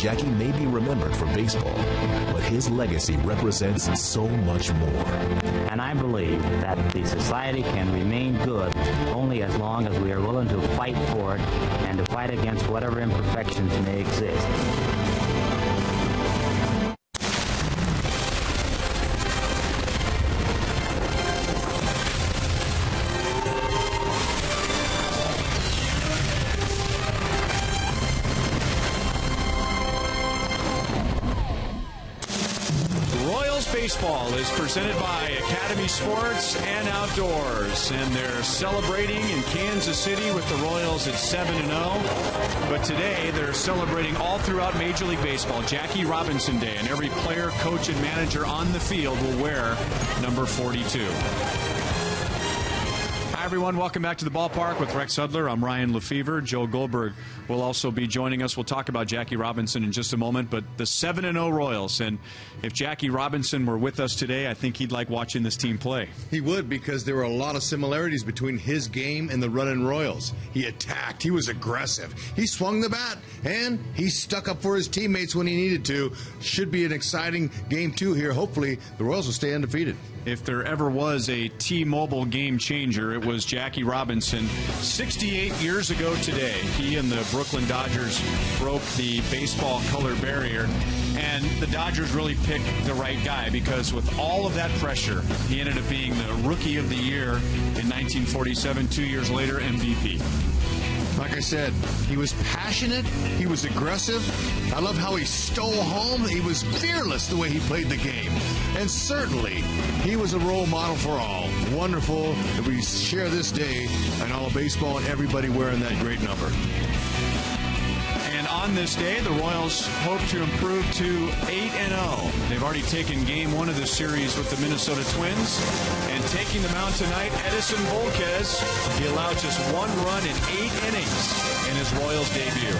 Jackie may be remembered for baseball, but his legacy represents so much more. And I believe that the society can remain good only as long as we are willing to fight for it and to fight against whatever imperfections may exist. Baseball is presented by Academy Sports and Outdoors, and they're celebrating in Kansas City with the Royals at 7-0. But today they're celebrating all throughout Major League Baseball, Jackie Robinson Day, and every player, coach, and manager on the field will wear number 42. Hi, everyone. Welcome back to the ballpark with Rex Hudler. I'm Ryan Lefevre. Joe Goldberg will also be joining us. We'll talk about Jackie Robinson in just a moment, but the 7-0 Royals. And if Jackie Robinson were with us today, I think he'd like watching this team play. He would, because there were a lot of similarities between his game and the running Royals. He attacked. He was aggressive. He swung the bat, and he stuck up for his teammates when he needed to. Should be an exciting game, too, here. Hopefully, the Royals will stay undefeated. If there ever was a T-Mobile game changer, it was Jackie Robinson. 68 years ago today, he and the Brooklyn Dodgers broke the baseball color barrier, and the Dodgers really picked the right guy, because with all of that pressure, he ended up being the Rookie of the Year in 1947, 2 years later, MVP. Like I said, he was passionate. He was aggressive. I love how he stole home. He was fearless the way he played the game. And certainly, he was a role model for all. Wonderful that we share this day and all of baseball and everybody wearing that great number. And on this day, the Royals hope to improve to 8-0. They've already taken game one of the series with the Minnesota Twins. And taking the mound tonight, Edison Volquez. He allowed just one run in 8 innings in his Royals debut.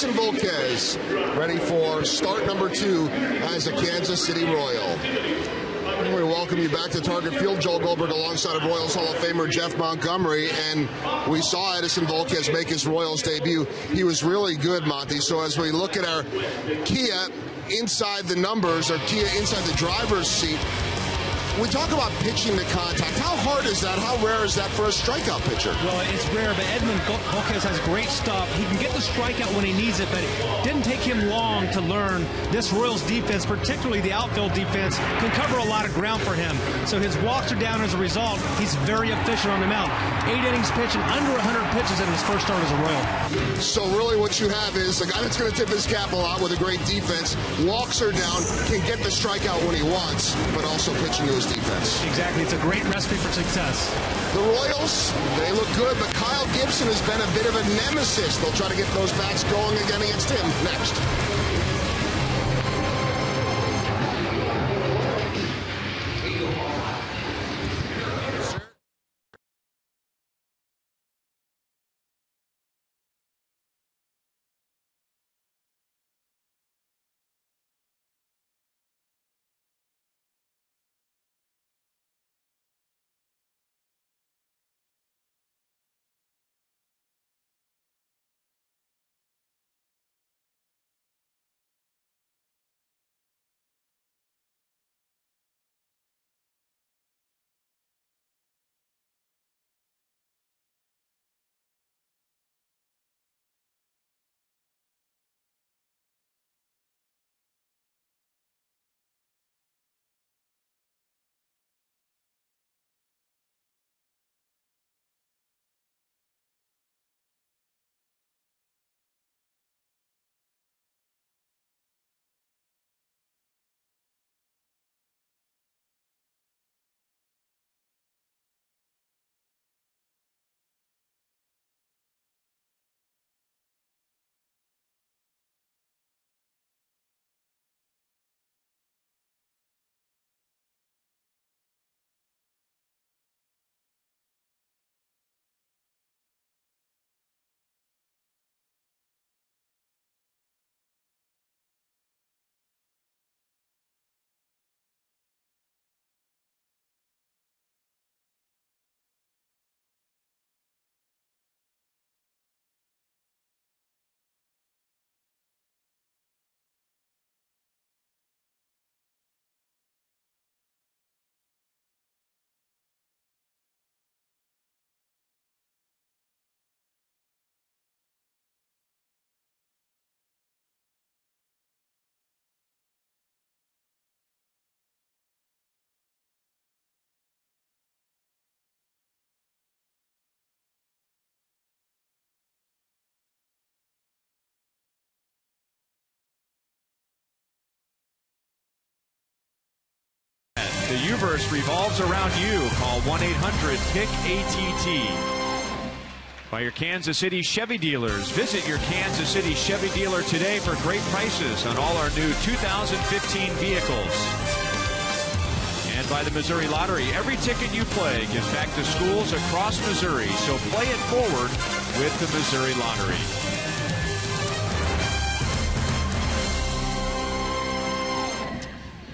Edison Volquez ready for start number 2 as a Kansas City Royal. We welcome you back to Target Field. Joel Goldberg alongside of Royals Hall of Famer Jeff Montgomery, and we saw Edison Volquez make his Royals debut. He was really good, Monty. So as we look at our Kia inside the numbers, or Kia inside the driver's seat, we talk about pitching to contact. How hard is that? How rare is that for a strikeout pitcher? Well, it's rare, but Edmund Volquez has great stuff. He can get the strikeout when he needs it, but it didn't take him long to learn this Royals defense, particularly the outfield defense, can cover a lot of ground for him. So his walks are down as a result. He's very efficient on the mound. 8 innings pitching, under 100 pitches in his first start as a Royal. So really what you have is a guy that's going to tip his cap a lot with a great defense. Walks are down, can get the strikeout when he wants, but also pitching to his defense. Exactly. It's a great recipe for success. The Royals, they look good, but Kyle Gibson has been a bit of a nemesis. They'll try to get those bats going again against him next. The universe revolves around you. Call 1-800-PIC-ATT. By your Kansas City Chevy dealers. Visit your Kansas City Chevy dealer today for great prices on all our new 2015 vehicles. And by the Missouri Lottery, every ticket you play gives back to schools across Missouri. So play it forward with the Missouri Lottery.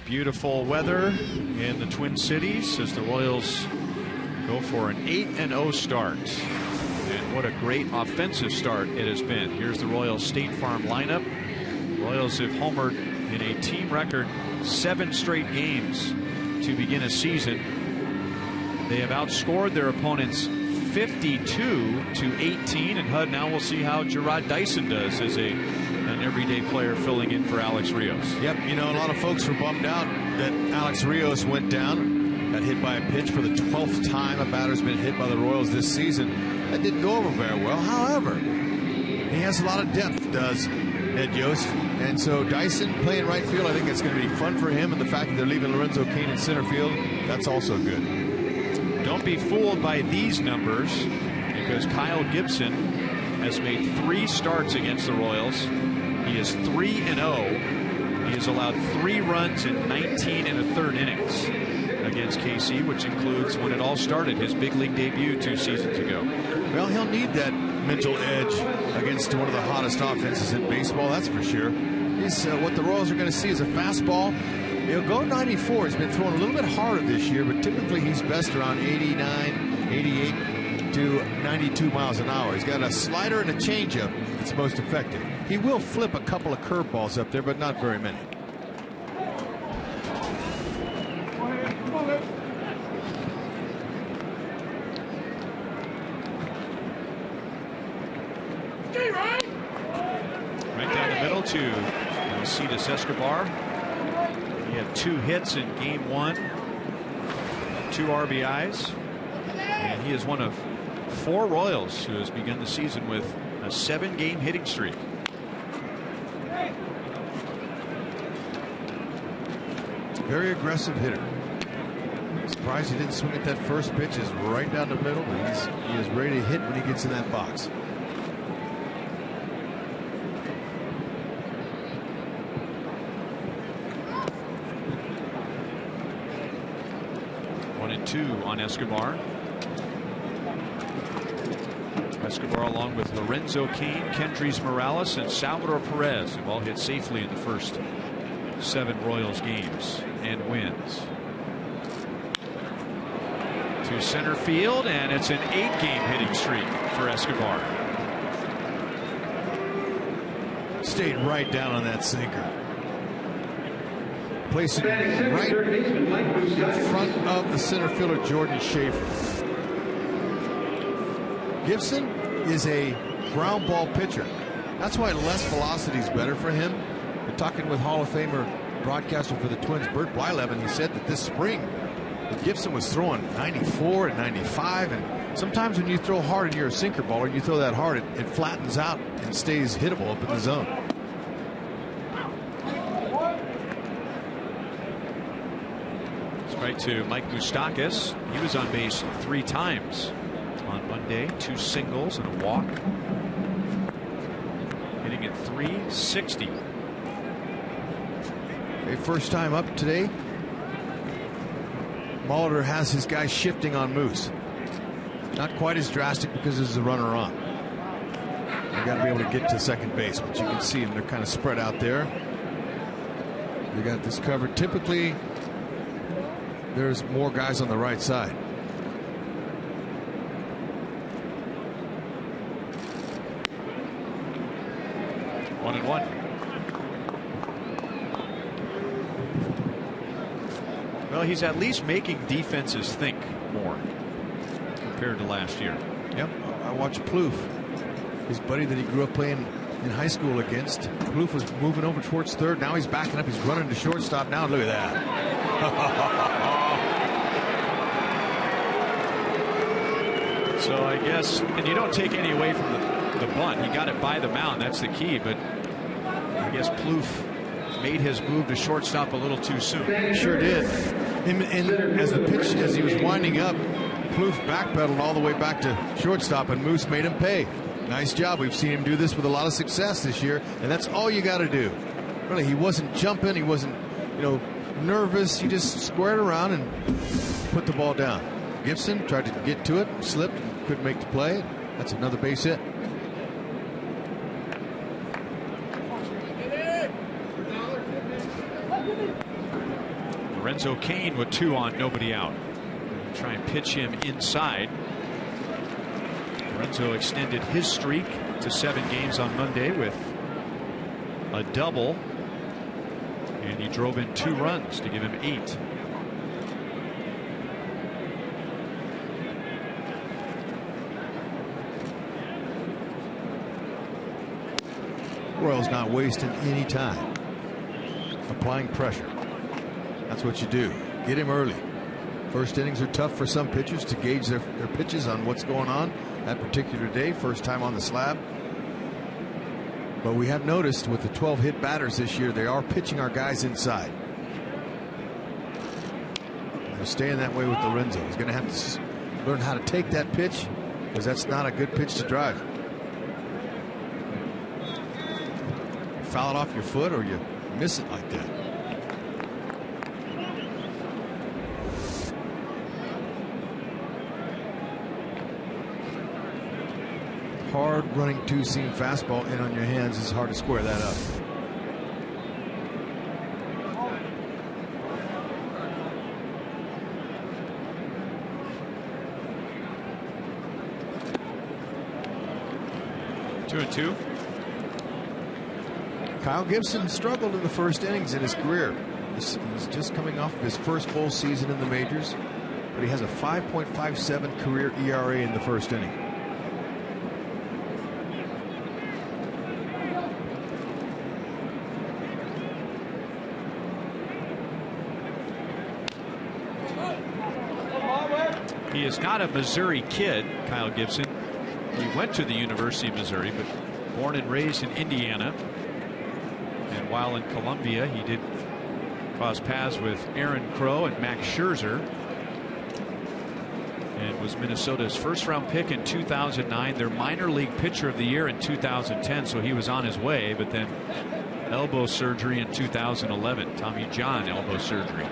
Beautiful weather in the Twin Cities as the Royals go for an 8-0 start. And what a great offensive start it has been. Here's the Royals State Farm lineup. Royals have homered in a team record 7 straight games to begin a season. They have outscored their opponents 52-18. And Hud, now we'll see how Gerard Dyson does as an everyday player filling in for Alex Rios. Yep, you know, a lot of folks were bummed out that Alex Rios went down, got hit by a pitch for the 12th time a batter's been hit by the Royals this season. That didn't go over very well. However, he has a lot of depth, does Ed Yost. And so Dyson playing right field, I think it's going to be fun for him. And the fact that they're leaving Lorenzo Cain in center field, that's also good. Don't be fooled by these numbers, because Kyle Gibson has made 3 starts against the Royals. He is 3-0. He has allowed 3 runs in 19 1/3 innings. against KC, which includes when it all started, his big league debut 2 seasons ago. Well, he'll need that mental edge against one of the hottest offenses in baseball, that's for sure. What the Royals are going to see is a fastball. He'll go 94. He's been throwing a little bit harder this year, but typically he's best around 89, 88 to 92 miles an hour. He's got a slider and a changeup that's most effective. He will flip a couple of curveballs up there, but not very many. Right down the middle to Alcides Escobar. He had 2 hits in game 1, 2 RBIs, and he is one of 4 Royals who has begun the season with a 7-game hitting streak. Very aggressive hitter. Surprised he didn't swing at that first pitch. Is right down the middle, but he is ready to hit when he gets in that box. Two on Escobar. Escobar, along with Lorenzo Cain, Kendrys Morales, and Salvador Perez, have all hit safely in the first 7 Royals games and wins. To center field, and it's an 8-game hitting streak for Escobar. Stayed right down on that sinker. Placed it right in front of the center fielder, Jordan Schaefer. Gibson is a ground ball pitcher. That's why less velocity is better for him. We're talking with Hall of Famer broadcaster for the Twins, Bert Blyleven. He said that this spring, Gibson was throwing 94 and 95, and sometimes when you throw hard and you're a sinker baller, you throw that hard, it flattens out and stays hittable up in the zone. Right to Mike Moustakas. He was on base 3 times on Monday, 2 singles and a walk. Hitting at .360. A first time up today. Molitor has his guy shifting on Moose. Not quite as drastic because there's a runner on. You got to be able to get to second base, but you can see them. They're kind of spread out there. They got this covered. Typically, there's more guys on the right side. One and 1. Well, he's at least making defenses think more compared to last year. Yep. I watched Plouffe, his buddy that he grew up playing in high school against. Plouffe was moving over towards third. Now he's backing up. He's running to shortstop. Now look at that. So I guess, and you don't take any away from the bunt. He got it by the mound. That's the key. But I guess Plouffe made his move to shortstop a little too soon. Sure did. And as he was winding up, Plouffe backpedaled all the way back to shortstop, and Moose made him pay. Nice job. We've seen him do this with a lot of success this year, and that's all you got to do. Really, he wasn't jumping. He wasn't, nervous. He just squared around and put the ball down. Gibson tried to get to it, slipped, couldn't make the play. That's another base hit. Lorenzo Cain with 2 on, nobody out. Try and pitch him inside. Lorenzo extended his streak to 7 games on Monday with a double, and he drove in 2 runs to give him 8. Royals not wasting any time. Applying pressure. That's what you do. Get him early. First innings are tough for some pitchers to gauge their pitches on what's going on that particular day. First time on the slab. But we have noticed with the 12 hit batters this year, they are pitching our guys inside. They're staying that way with Lorenzo. He's going to have to learn how to take that pitch, because that's not a good pitch to drive. Foul it off your foot or you miss it like that. hard running two-seam fastball in on your hands. It's hard to square that up. Two and two. Kyle Gibson struggled in the first innings in his career. He's just coming off of his first full season in the majors, but he has a 5.57 career ERA in the first inning. He is not a Missouri kid, Kyle Gibson. He went to the University of Missouri, but born and raised in Indiana. And while in Columbia, he did cross paths with Aaron Crow and Max Scherzer, and was Minnesota's first-round pick in 2009, their minor league pitcher of the year in 2010. So he was on his way, but then elbow surgery in 2011. Tommy John elbow surgery.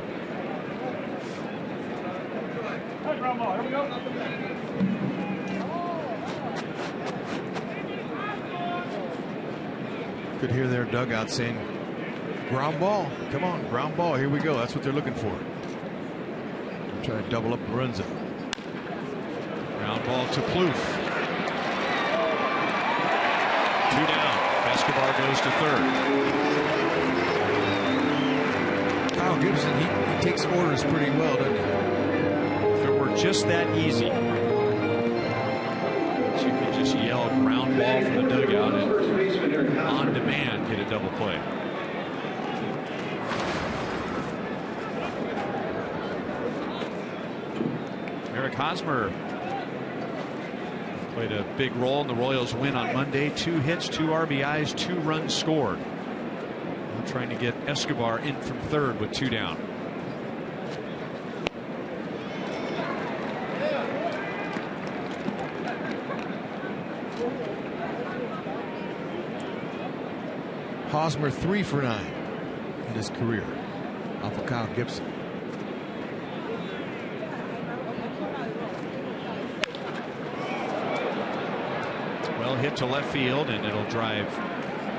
Could hear their dugout saying, ground ball, come on, ground ball, here we go. That's what they're looking for. They're trying to double up the run zone. Ground ball to Plouffe. 2 down. Escobar goes to third. Kyle Gibson, he takes orders pretty well, doesn't he? If it were just that easy, you could just yell ground ball from the dugout and on demand get a double play. Eric Hosmer played a big role in the Royals win on Monday. 2 hits, 2 RBIs, 2 runs scored. Now trying to get Escobar in from third with 2 down. Hosmer 3 for 9 in his career off of Kyle Gibson. Well hit to left field, and it'll drive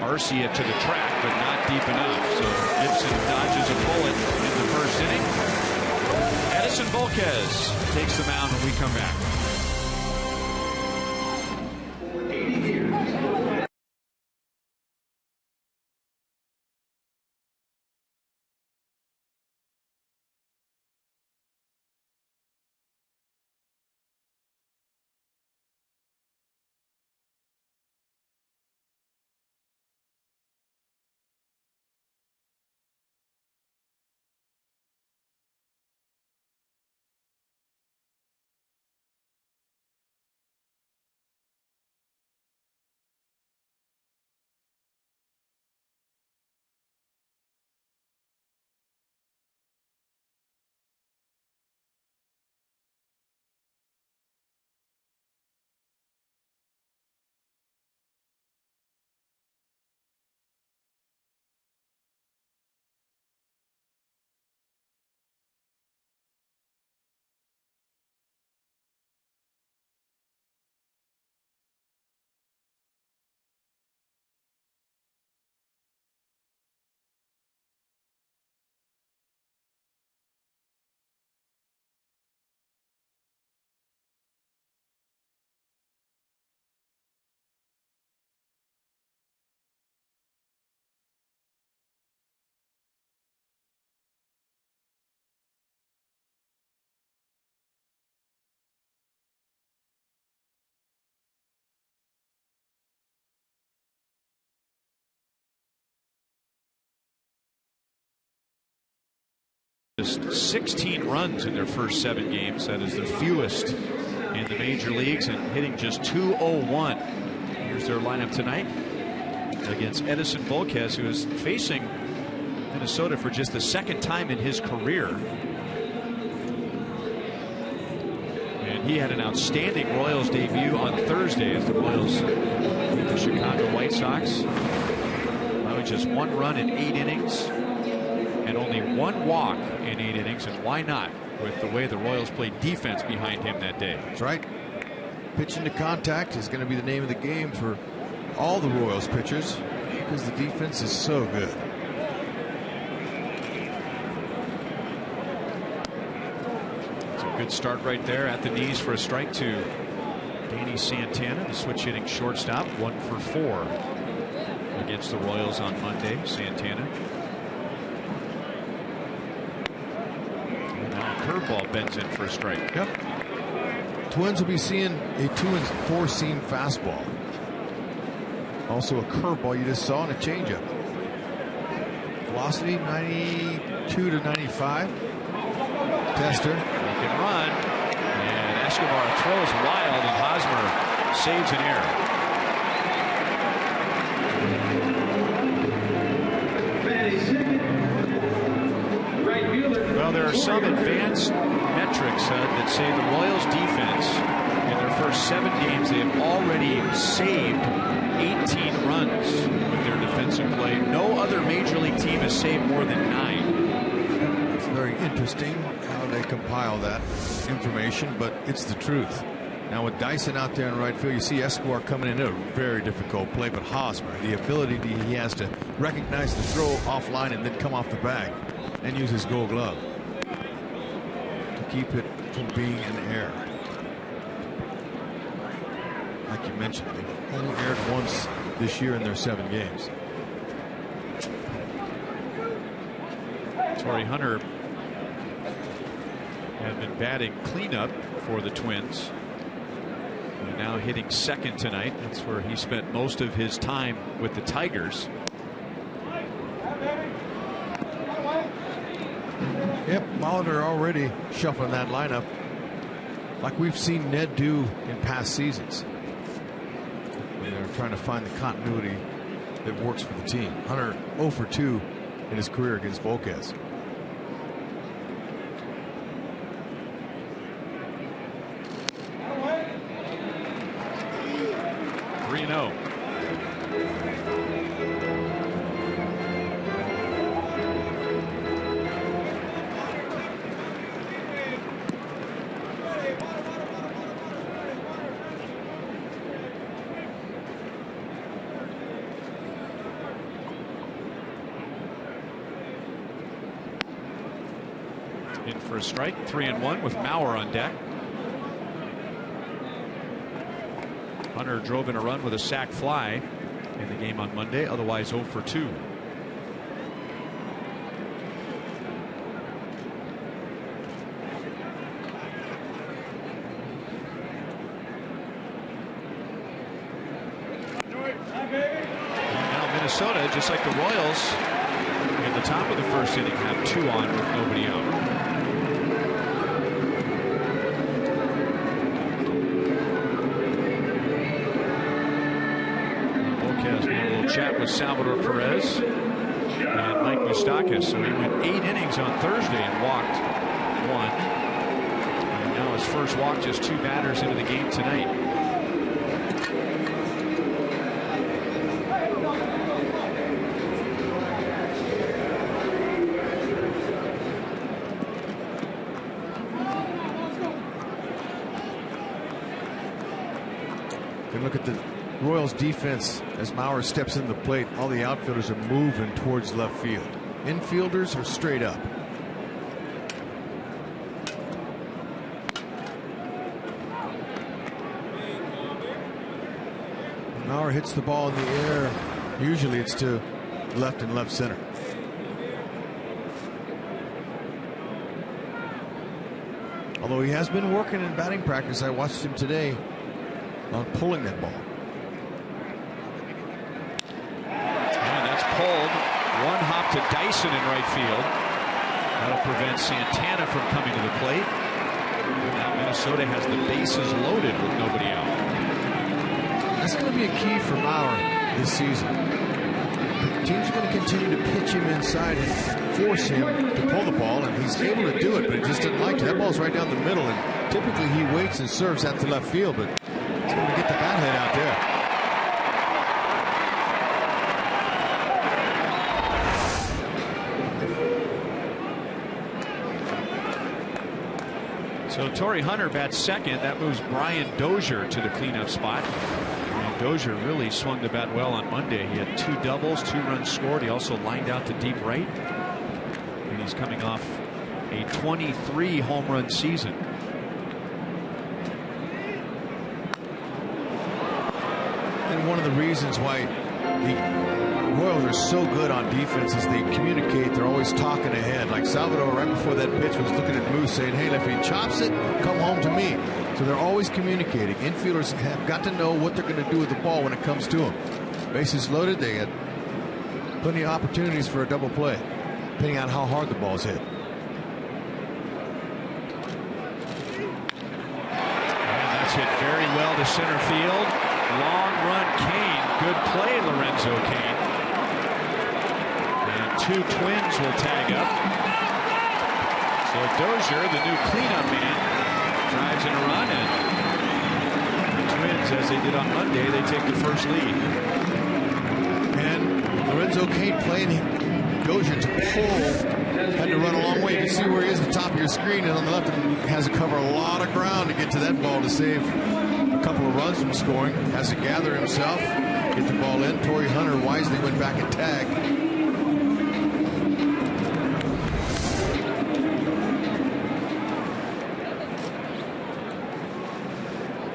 Arcia to the track, but not deep enough. So Gibson dodges a bullet in the first inning. Edison Volquez takes the mound when we come back. Just 16 runs in their first 7 games. That is the fewest in the major leagues, and hitting just .201. Here's their lineup tonight against Edison Volquez, who is facing Minnesota for just the 2nd time in his career. And he had an outstanding Royals debut on Thursday as the Royals beat the Chicago White Sox, allowing just 1 run in 8 innings. And only 1 walk in 8 innings, and why not with the way the Royals played defense behind him that day. That's right. pitching to contact is going to be the name of the game for all the Royals pitchers because the defense is so good. It's a good start right there at the knees for a strike to Danny Santana, the switch hitting shortstop. 1 for 4 against the Royals on Monday. Santana. And now a curveball bends in for a strike. Yep. Twins will be seeing a 2 and 4 seam fastball. Also a curveball you just saw and a changeup. Velocity 92 to 95. Tester. He can run. And Escobar throws wild, and Hosmer saves an error. Well, there are some advanced metrics that say the Royals defense in their first 7 games, they have already saved 18 runs with their defensive play. No other major league team has saved more than 9. It's very interesting how they compile that information, but it's the truth. Now with Dyson out there in right field, you see Escobar coming in a very difficult play, but Hosmer, the ability he has to recognize the throw offline and then come off the bag and use his Gold Glove to keep it from being an error. Like you mentioned, they've only erred once this year in their 7 games. Torrey Hunter had been batting cleanup for the Twins. And now hitting second tonight. That's where he spent most of his time with the Tigers. Yep, Molitor already shuffling that lineup like we've seen Ned do in past seasons. They're trying to find the continuity that works for the team. Hunter 0 for 2 in his career against Volquez. In for a strike, 3-1 with Mauer on deck. Hunter drove in a run with a sac fly in the game on Monday, otherwise 0 for 2. And now Minnesota, just like the Royals, at the top of the first inning, have 2 on with nobody out. Chat with Salvador Perez and Mike Moustakas. So he went 8 innings on Thursday and walked 1. And now his first walk, just 2 batters into the game tonight. And look at the Royals defense as Mauer steps in the plate. All the outfielders are moving towards left field. Infielders are straight up. Mauer hits the ball in the air. Usually it's to left and left center. Although he has been working in batting practice, I watched him today on pulling that ball. Pulled. 1 hop to Dyson in right field. That'll prevent Santana from coming to the plate. Now Minnesota has the bases loaded with nobody out. That's going to be a key for Mauer this season. Teams are going to continue to pitch him inside and force him to pull the ball, and he's able to do it, but he just doesn't like it. That ball's right down the middle, and typically he waits and serves out to left field, but he's going to get the bat head out there. So Torrey Hunter bats second. That moves Brian Dozier to the cleanup spot. And Dozier really swung the bat well on Monday. He had 2 doubles, 2 runs scored. He also lined out to deep right. And he's coming off a 23 home run season. And one of the reasons why the Royals are so good on defense is they communicate. They're always talking ahead. Like Salvador, right before that pitch, was looking at Moose saying, hey, if he chops it, come home to me. So they're always communicating. Infielders have got to know what they're going to do with the ball when it comes to them. Bases loaded, they get plenty of opportunities for a double play, depending on how hard the ball's hit. And that's hit very well to center field. Long run, Kane. Good play, Lorenzo Kane. And 2 Twins will tag up. So Dozier, the new cleanup man, drives in a run, and the Twins, as they did on Monday, they take the first lead. And Lorenzo Kane playing Dozier to pull. Had to run a long way. You can see where he is at the top of your screen, and on the left, he has to cover a lot of ground to get to that ball to save a couple of runs from scoring. Has to gather himself, get the ball in. Torrey Hunter wisely went back and tagged.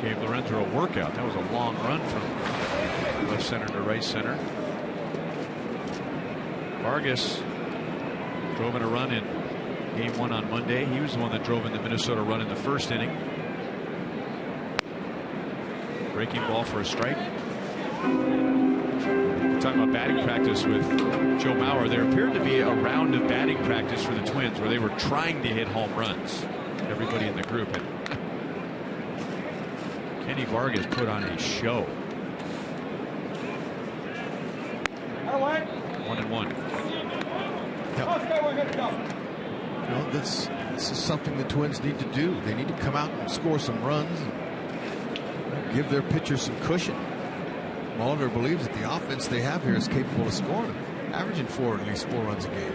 Gave Lorenzo a workout. That was a long run from left center to right center. Vargas drove in a run in game 1 on Monday. He was the one that drove in the Minnesota run in the first inning. Breaking ball for a strike. We're talking about batting practice with Joe Mauer. There appeared to be a round of batting practice for the Twins where they were trying to hit home runs. Everybody in the group. And Kenny Vargas put on a show. 1-1. You know, this is something the Twins need to do. They need to come out and score some runs and give their pitchers some cushion. Mulder believes that the offense they have here is capable of scoring, averaging at least 4 runs a game.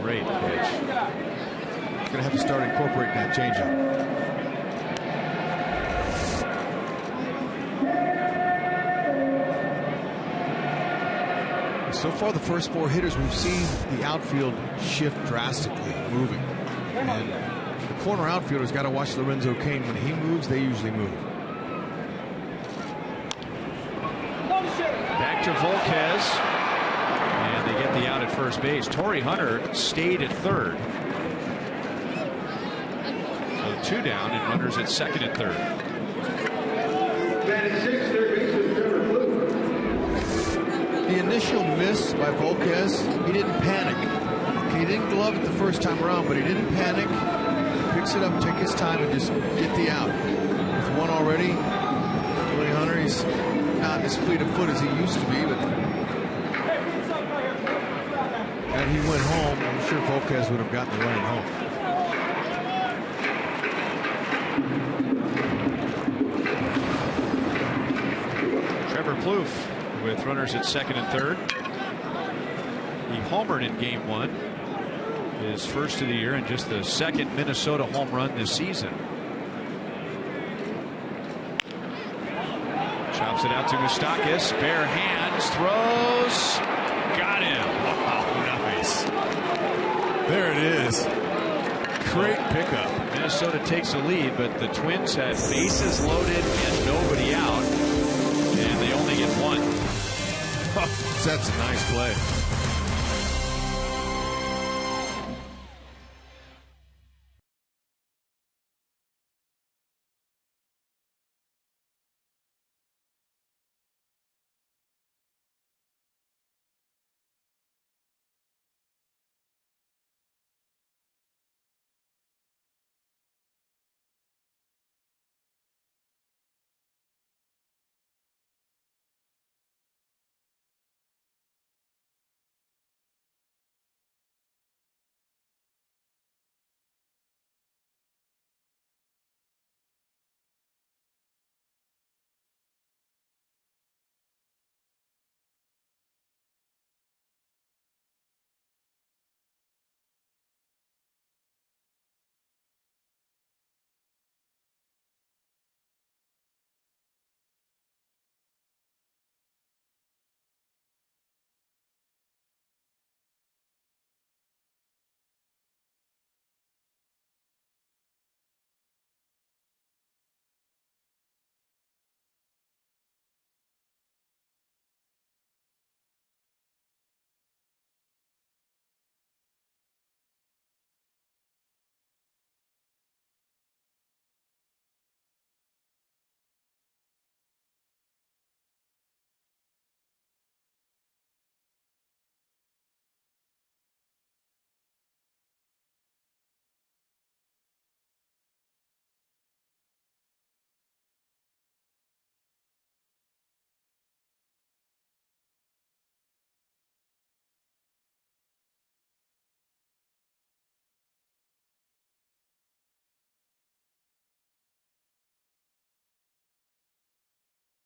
Great pitch. He's going to have to start incorporating that changeup. So far, the first 4 hitters, we've seen the outfield shift drastically, moving. And the corner outfielder's got to watch Lorenzo Kane. When he moves, they usually move. Back to Volquez. And they get the out at first base. Torrey Hunter stayed at third. So 2 down and runners at second and third. The initial miss by Volquez, he didn't panic. Okay, he didn't glove it the first time around, but he didn't panic. He picks it up, take his time, and just get the out. With 1 already, Torrey Hunter, he's not as fleet of foot as he used to be, but had he went home, I'm sure Volquez would have gotten the running home. Trevor Plouffe with runners at second and third. He homered in game 1, his first of the year, and just the second Minnesota home run this season. Chops it out to Moustakas. Bare hands, throws, got him. Wow, nice. There it is. Great pickup. Minnesota takes a lead, but the Twins had bases loaded and nobody out, and they only get 1. That's a nice play.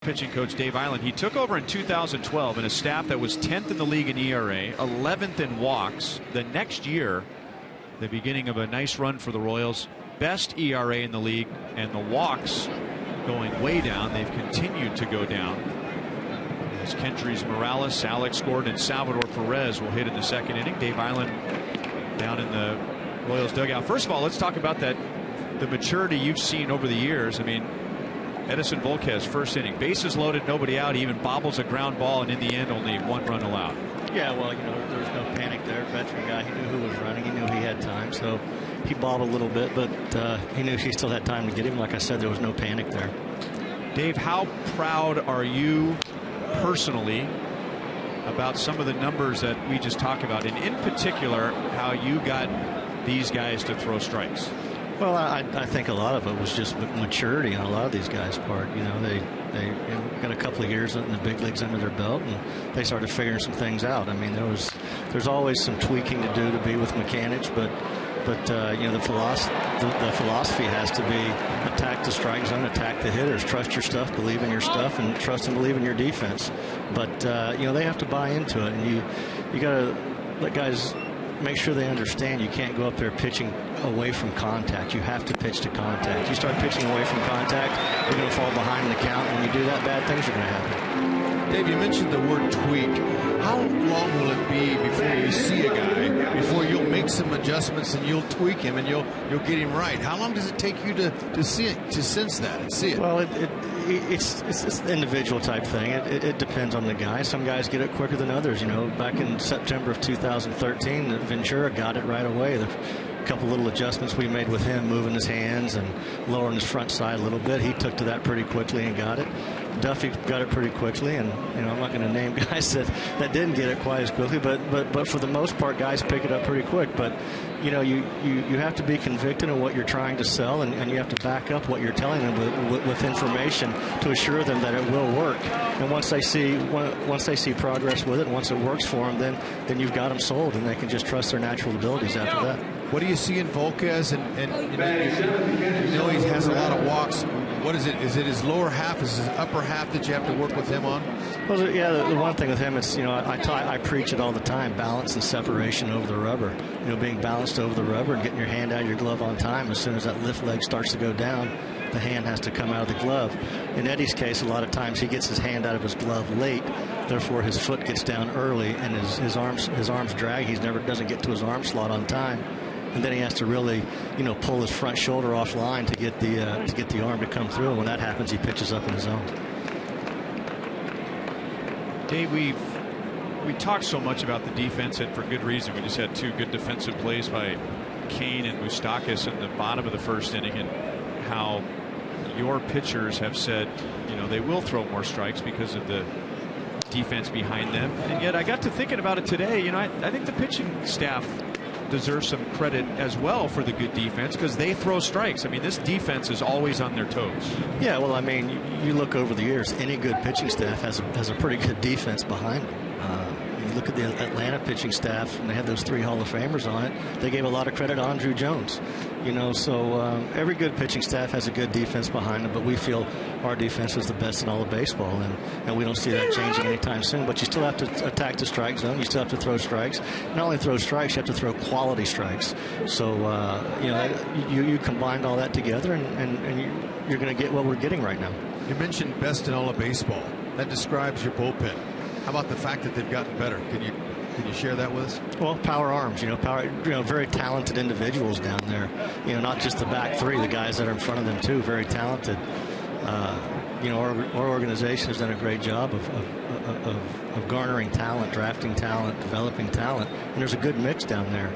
Pitching coach Dave Eiland. He took over in 2012 in a staff that was 10th in the league in ERA, 11th in walks. The next year, the beginning of a nice run for the Royals, best ERA in the league, and the walks going way down. They've continued to go down. As Kendrys Morales, Alex Gordon, and Salvador Perez will hit in the second inning. Dave Eiland down in the Royals dugout. First of all, let's talk about the maturity you've seen over the years. I mean, Edison Volquez, first inning, bases loaded, nobody out. He even bobbles a ground ball, and in the end, only 1 run allowed. Yeah, well, there was no panic there. Veteran guy, he knew who was running. He knew he had time, so he bobbled a little bit, but he knew he still had time to get him. Like I said, there was no panic there. Dave, how proud are you personally about some of the numbers that we just talked about, and in particular, how you got these guys to throw strikes? Well, I think a lot of it was just maturity on a lot of these guys' part. They got a couple of years in the big leagues under their belt, and they started figuring some things out. I mean, there's always some tweaking to do to be with mechanics, but the philosophy has to be attack the strike zone, attack the hitters, trust your stuff, believe in your stuff, and trust and believe in your defense. But they have to buy into it, and you got to let guys make sure they understand you can't go up there pitching away from contact. You have to pitch to contact. You start pitching away from contact, you're going to fall behind in the count. When you do that, bad things are going to happen. Dave, you mentioned the word tweak. How long will it be before you see a guy, before you'll make some adjustments and you'll tweak him and you'll get him right? How long does it take you to see it, to sense that and see it? Well, it's an individual type thing. It depends on the guy. Some guys get it quicker than others. Back in September of 2013, Ventura got it right away. The couple little adjustments we made with him, moving his hands and lowering his front side a little bit, he took to that pretty quickly and got it. Duffy got it pretty quickly, and I'm not going to name guys that didn't get it quite as quickly, but for the most part, guys pick it up pretty quick. But you have to be convicted in what you're trying to sell, and you have to back up what you're telling them with information to assure them that it will work. And once they see progress with it, once it works for them, then you've got them sold, and they can just trust their natural abilities after that. What do you see in Volquez? And he has a lot of walks. What is it? Is it his lower half? Is it his upper half that you have to work with him on? Well, yeah, the one thing with him is, I preach it all the time, balance and separation over the rubber. Being balanced over the rubber and getting your hand out of your glove on time. As soon as that lift leg starts to go down, the hand has to come out of the glove. In Eddie's case, a lot of times he gets his hand out of his glove late, therefore his foot gets down early and his arms drag. He doesn't get to his arm slot on time. And then he has to really, pull his front shoulder offline to get the arm to come through. And when that happens, he pitches up in his zone. Dave, we talked so much about the defense, and for good reason. We just had 2 good defensive plays by Kane and Moustakas in the bottom of the first inning, and how your pitchers have said, they will throw more strikes because of the defense behind them. And yet I got to thinking about it today. I think the pitching staff deserve some credit as well for the good defense, because they throw strikes. I mean, this defense is always on their toes. Yeah, well, I mean, you look over the years, any good pitching staff has a pretty good defense behind them. You look at the Atlanta pitching staff, and they had those 3 Hall of Famers on it. They gave a lot of credit to Andruw Jones. So every good pitching staff has a good defense behind them, but we feel our defense is the best in all of baseball, and we don't see that changing anytime soon. But you still have to attack the strike zone. You still have to throw strikes. Not only throw strikes, you have to throw quality strikes. So you combine all that together, and you're going to get what we're getting right now. You mentioned best in all of baseball. That describes your bullpen. How about the fact that they've gotten better? Can you share that with us? Well, power arms, very talented individuals down there. Not just the back 3, the guys that are in front of them too, very talented. Our organization has done a great job of garnering talent, drafting talent, developing talent, and there's a good mix down there.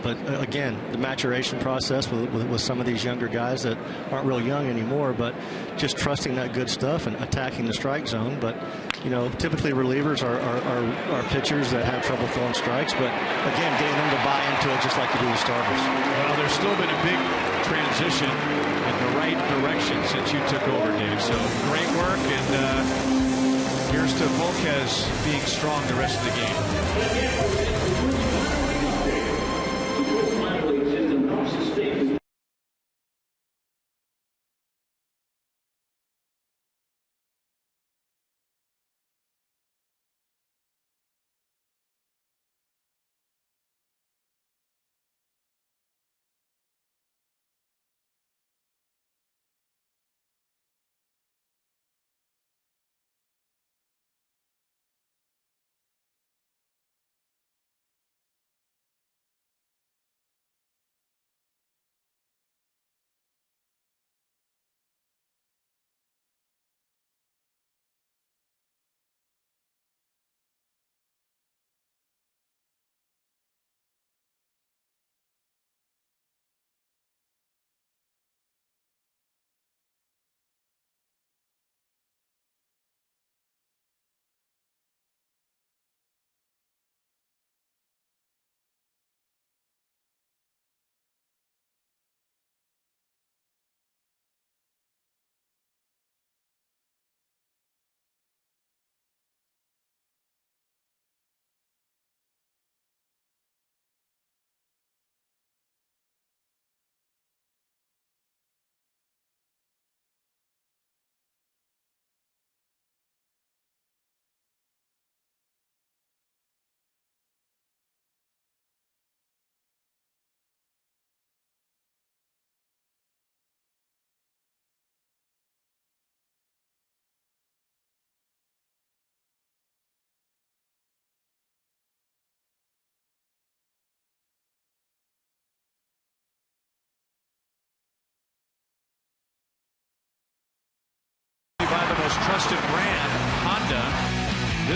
But again, the maturation process with some of these younger guys that aren't real young anymore, but just trusting that good stuff and attacking the strike zone. But, typically relievers are pitchers that have trouble throwing strikes, but again, getting them to buy into it just like you do with starters. Well, there's still been a big transition in the right direction since you took over, Dave. So great work, and here's to Volquez being strong the rest of the game.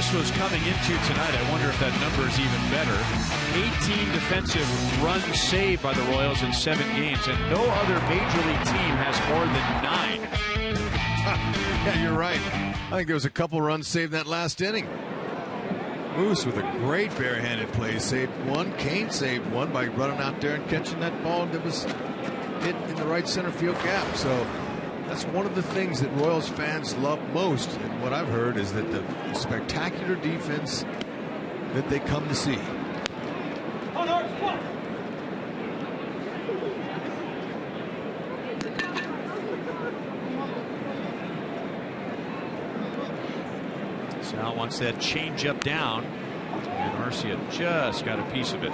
this was coming into tonight. I wonder if that number is even better. 18 defensive runs saved by the Royals in 7 games, and no other major league team has more than 9. Yeah, you're right. I think there was a couple runs saved that last inning. Moose with a great barehanded play saved one. Kane saved one by running out there and catching that ball that was hit in the right center field gap. So that's one of the things that Royals fans love most, and what I've heard is that the spectacular defense that they come to see. Sal wants that changeup down, and Arcia just got a piece of it.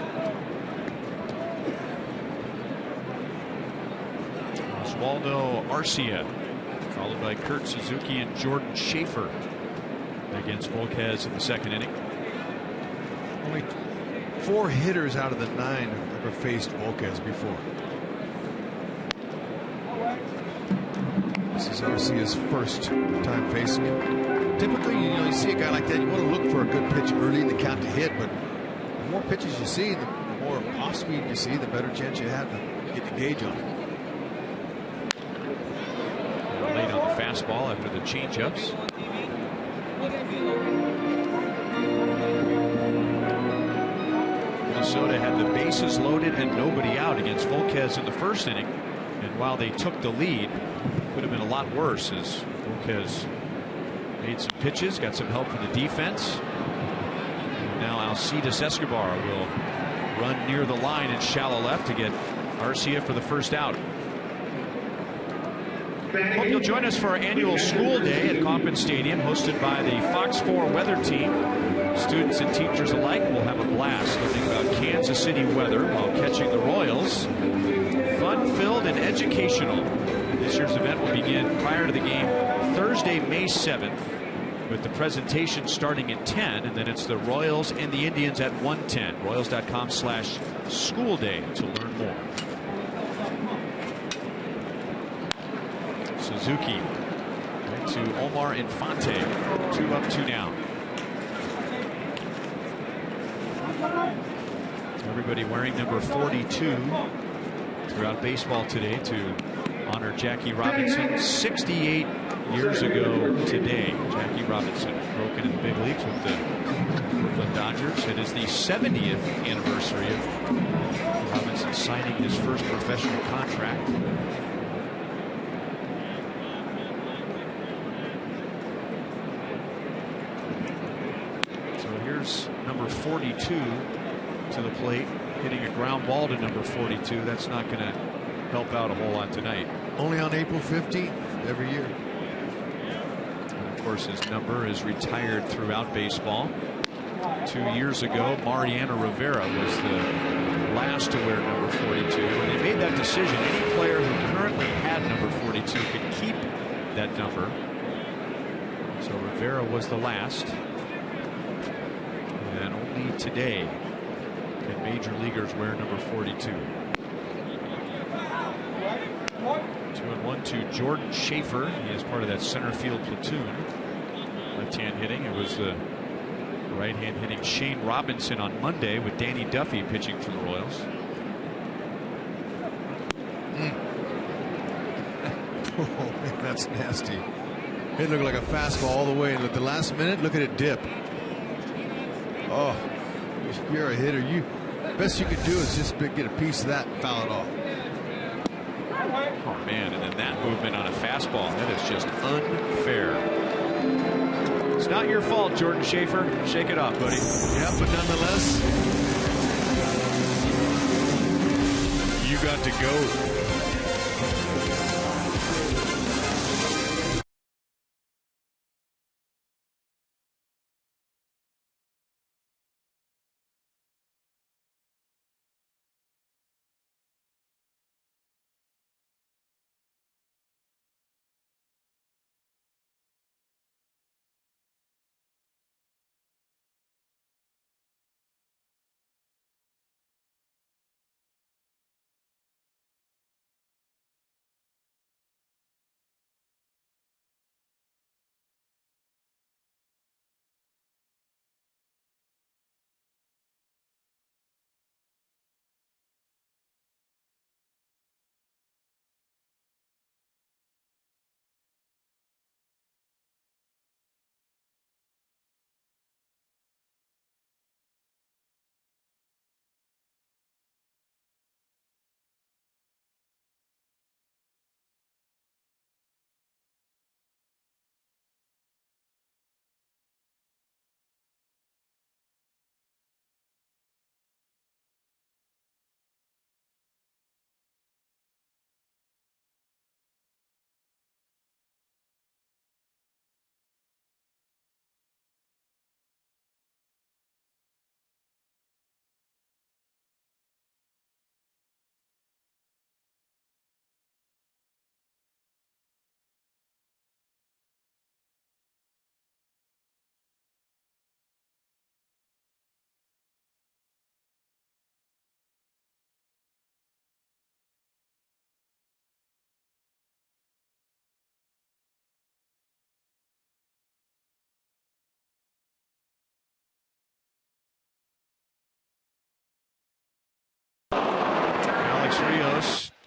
Oswaldo Arcia, followed by Kurt Suzuki and Jordan Schaefer against Volquez in the 2nd inning. Only 4 hitters out of the 9 have ever faced Volquez before. This is Arcia's first time facing him. Typically, you see a guy like that, you want to look for a good pitch early in the count to hit, but the more pitches you see, the more off speed you see, the better chance you have to get the gauge on it. Late on the fastball after the changeups. Minnesota had the bases loaded and nobody out against Volquez in the 1st inning, and while they took the lead, it could have been a lot worse as Volquez made some pitches, got some help from the defense. And now Alcides Escobar will run near the line in shallow left to get Arcia for the first out. Hope you'll join us for our annual school day at Kauffman Stadium, hosted by the Fox 4 weather team. Students and teachers alike will have a blast learning about Kansas City weather while catching the Royals. Fun-filled and educational. This year's event will begin prior to the game Thursday, May 7th, with the presentation starting at 10, and then it's the Royals and the Indians at 1:10. Royals.com/schoolday to learn more. Suzuki right to Omar Infante. 2 up, 2 down. Everybody wearing number 42 throughout baseball today to honor Jackie Robinson. 68 years ago today, Jackie Robinson broken in the big leagues with the Oakland Dodgers. It is the 70th anniversary of Robinson signing his first professional contract. So here's number 42 to the plate, hitting a ground ball to number 42. That's not going to help out a whole lot tonight. Only on April 15th every year. And of course, his number is retired throughout baseball. 2 years ago, Mariano Rivera was the last to wear number 42. When they made that decision, any player who currently had number 42 could keep that number. So Rivera was the last. And only today can major leaguers wear number 42. 2-1 to Jordan Schaefer. He is part of that center field platoon. Left-hand hitting. It was the right-hand hitting Shane Robinson on Monday with Danny Duffy pitching for the Royals. Oh, man, that's nasty. It looked like a fastball all the way, and at the last minute, look at it dip. Oh, you're a hitter. Best you could do is just get a piece of that and foul it off. Oh man, and then that movement on a fastball, that is just unfair. It's not your fault, Jordan Schaefer. Shake it off, buddy. Yeah, but nonetheless, you got to go.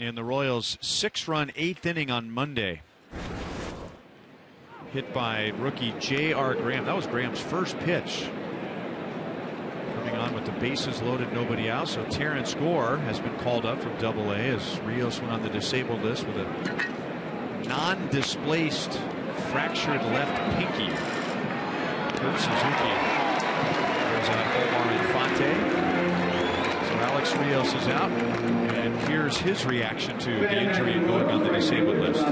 And the Royals' 6-run 8th inning on Monday. Hit by rookie J.R. Graham. That was Graham's first pitch. Coming on with the bases loaded, nobody out. So Terrence Gore has been called up from Double-A as Rios went on the disabled list with a non-displaced fractured left pinky. Kurt Suzuki goes out Omar Infante. So Alex Rios is out, and here's his reaction to the injury and going on the disabled list.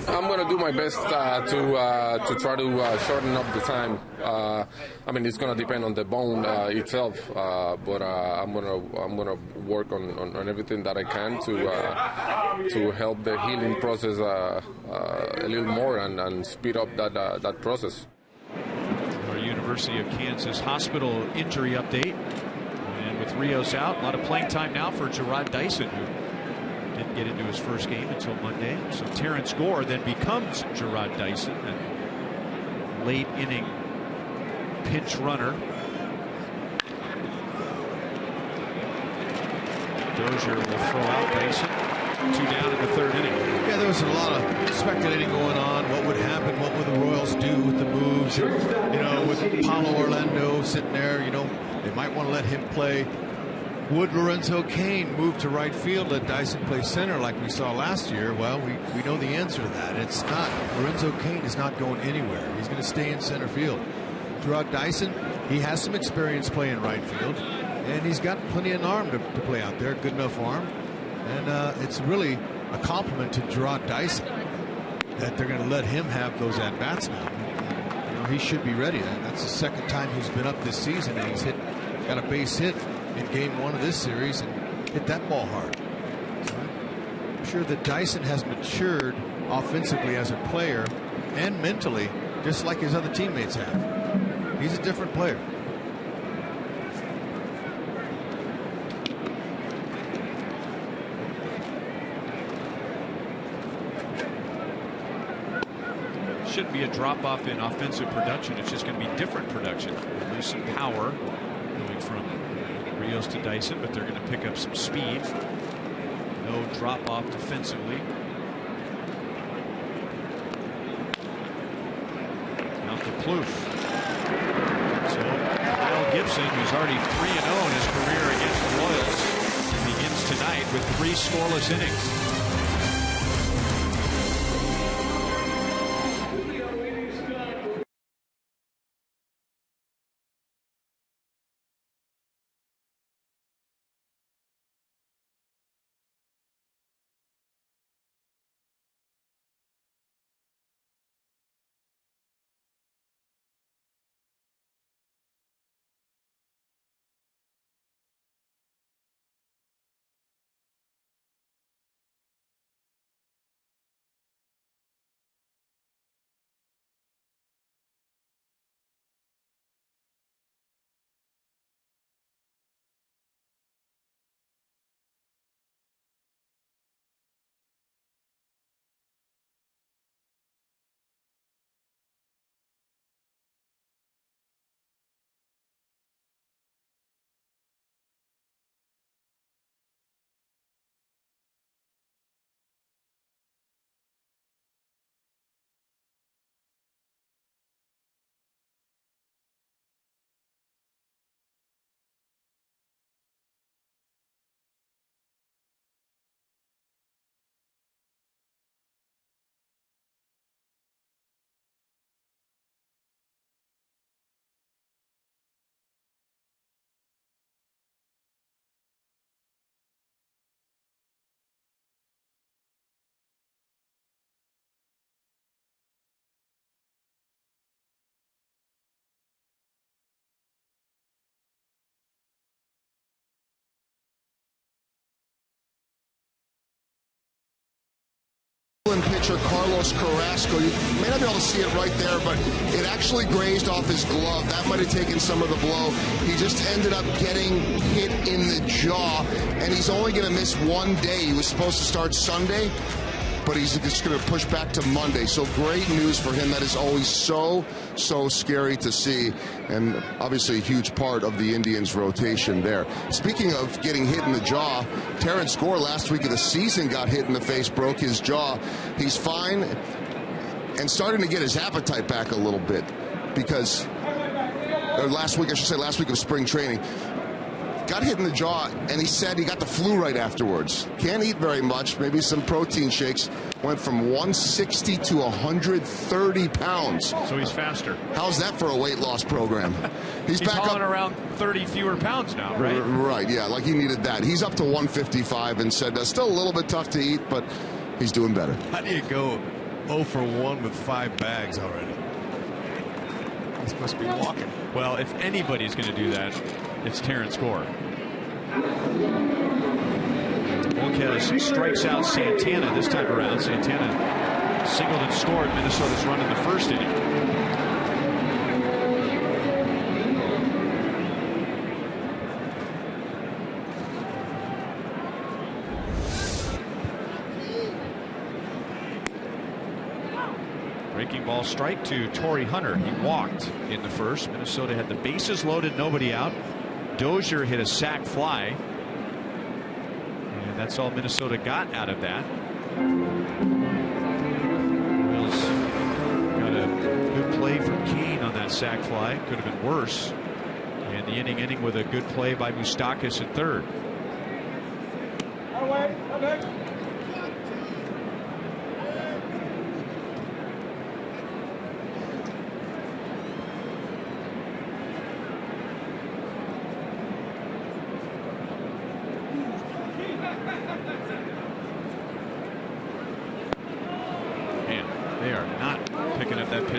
I'm going to do my best to try to shorten up the time. I mean, it's going to depend on the bone itself, but I'm going to work on everything that I can to help the healing process a little more and speed up that process. Our University of Kansas Hospital injury update, and with Rios out, a lot of playing time now for Gerard Dyson, who didn't get into his first game until Monday. So Terrence Gore then becomes Gerard Dyson, and late inning pinch runner. Dozier will throw out Dyson. 2 down in the 3rd inning. Yeah, there was a lot of speculating going on. What would happen? What would the Royals do with the moves? You know, with Paulo Orlando sitting there, you know, they might want to let him play. Would Lorenzo Cain move to right field, let Dyson play center like we saw last year? Well, we know the answer to that. It's not. Lorenzo Cain is not going anywhere. He's going to stay in center field. Gerard Dyson, he has some experience playing right field, and he's got plenty of arm to play out there, good enough arm. And it's really a compliment to Gerard Dyson that they're going to let him have those at-bats now. You know, he should be ready. That's the 2nd time he's been up this season, and he's got a base hit in game 1 of this series and hit that ball hard. So I'm sure that Dyson has matured offensively as a player and mentally, just like his other teammates have. He's a different player. Shouldn't be a drop-off in offensive production. It's just going to be different production. There's some power going from Rios to Dyson, but they're going to pick up some speed. No drop-off defensively. Out to Plouffe. So Kyle Gibson, who's already 3-0 in his career against the Royals, begins tonight with 3 scoreless innings. Pitcher Carlos Carrasco. You may not be able to see it right there, but it actually grazed off his glove. That might have taken some of the blow. He just ended up getting hit in the jaw, and he's only going to miss 1 day. He was supposed to start Sunday. but he's just going to push back to Monday. So great news for him. That is always so scary to see, and obviously a huge part of the Indians' rotation there. Speaking of getting hit in the jaw, Terrence Gore last week of the season got hit in the face, broke his jaw. He's fine and starting to get his appetite back a little bit because last week of spring training, got hit in the jaw, and he said he got the flu right afterwards. Can't eat very much, maybe some protein shakes. Went from 160 to 130 pounds. So he's faster. How's that for a weight loss program? He's back up around 30 fewer pounds now, right? Right, yeah, like he needed that. He's up to 155 and said that's still a little bit tough to eat, but he's doing better. How do you go 0 for 1 with 5 bags already? He's supposed to be walking. Well, if anybody's going to do that, it's Terrence Gore. Volquez strikes out Santana this time around. Santana singled and scored Minnesota's run in the first inning. Breaking ball strike to Torrey Hunter. He walked in the first. Minnesota had the bases loaded, nobody out. Dozier hit a sac fly. And that's all Minnesota got out of that. Orioles got a good play from Kane on that sac fly. Could have been worse. And the inning ending with a good play by Moustakas at third.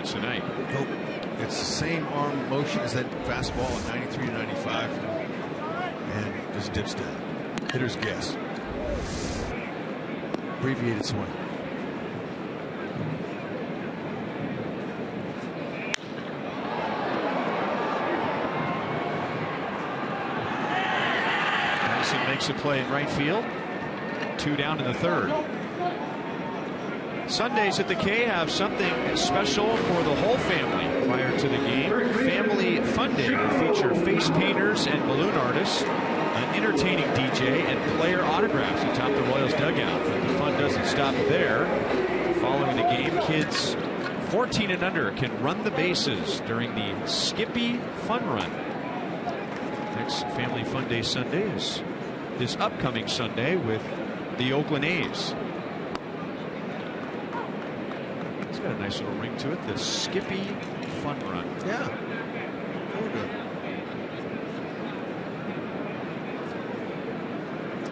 Tonight. Nope. It's the same arm motion as that fastball at 93 to 95. And just dips down. Hitter's guess. Abbreviated swing. Harrison makes a play in right field. 2 down in the third. Sundays at the K have something special for the whole family prior to the game. Family Fun Day will feature face painters and balloon artists, an entertaining DJ, and player autographs atop the Royals dugout. But the fun doesn't stop there. Following the game, kids 14 and under can run the bases during the Skippy Fun Run. Next Family Fun Day Sunday is this upcoming Sunday with the Oakland A's. It's got a nice little ring to it. The Skippy Fun Run. Yeah.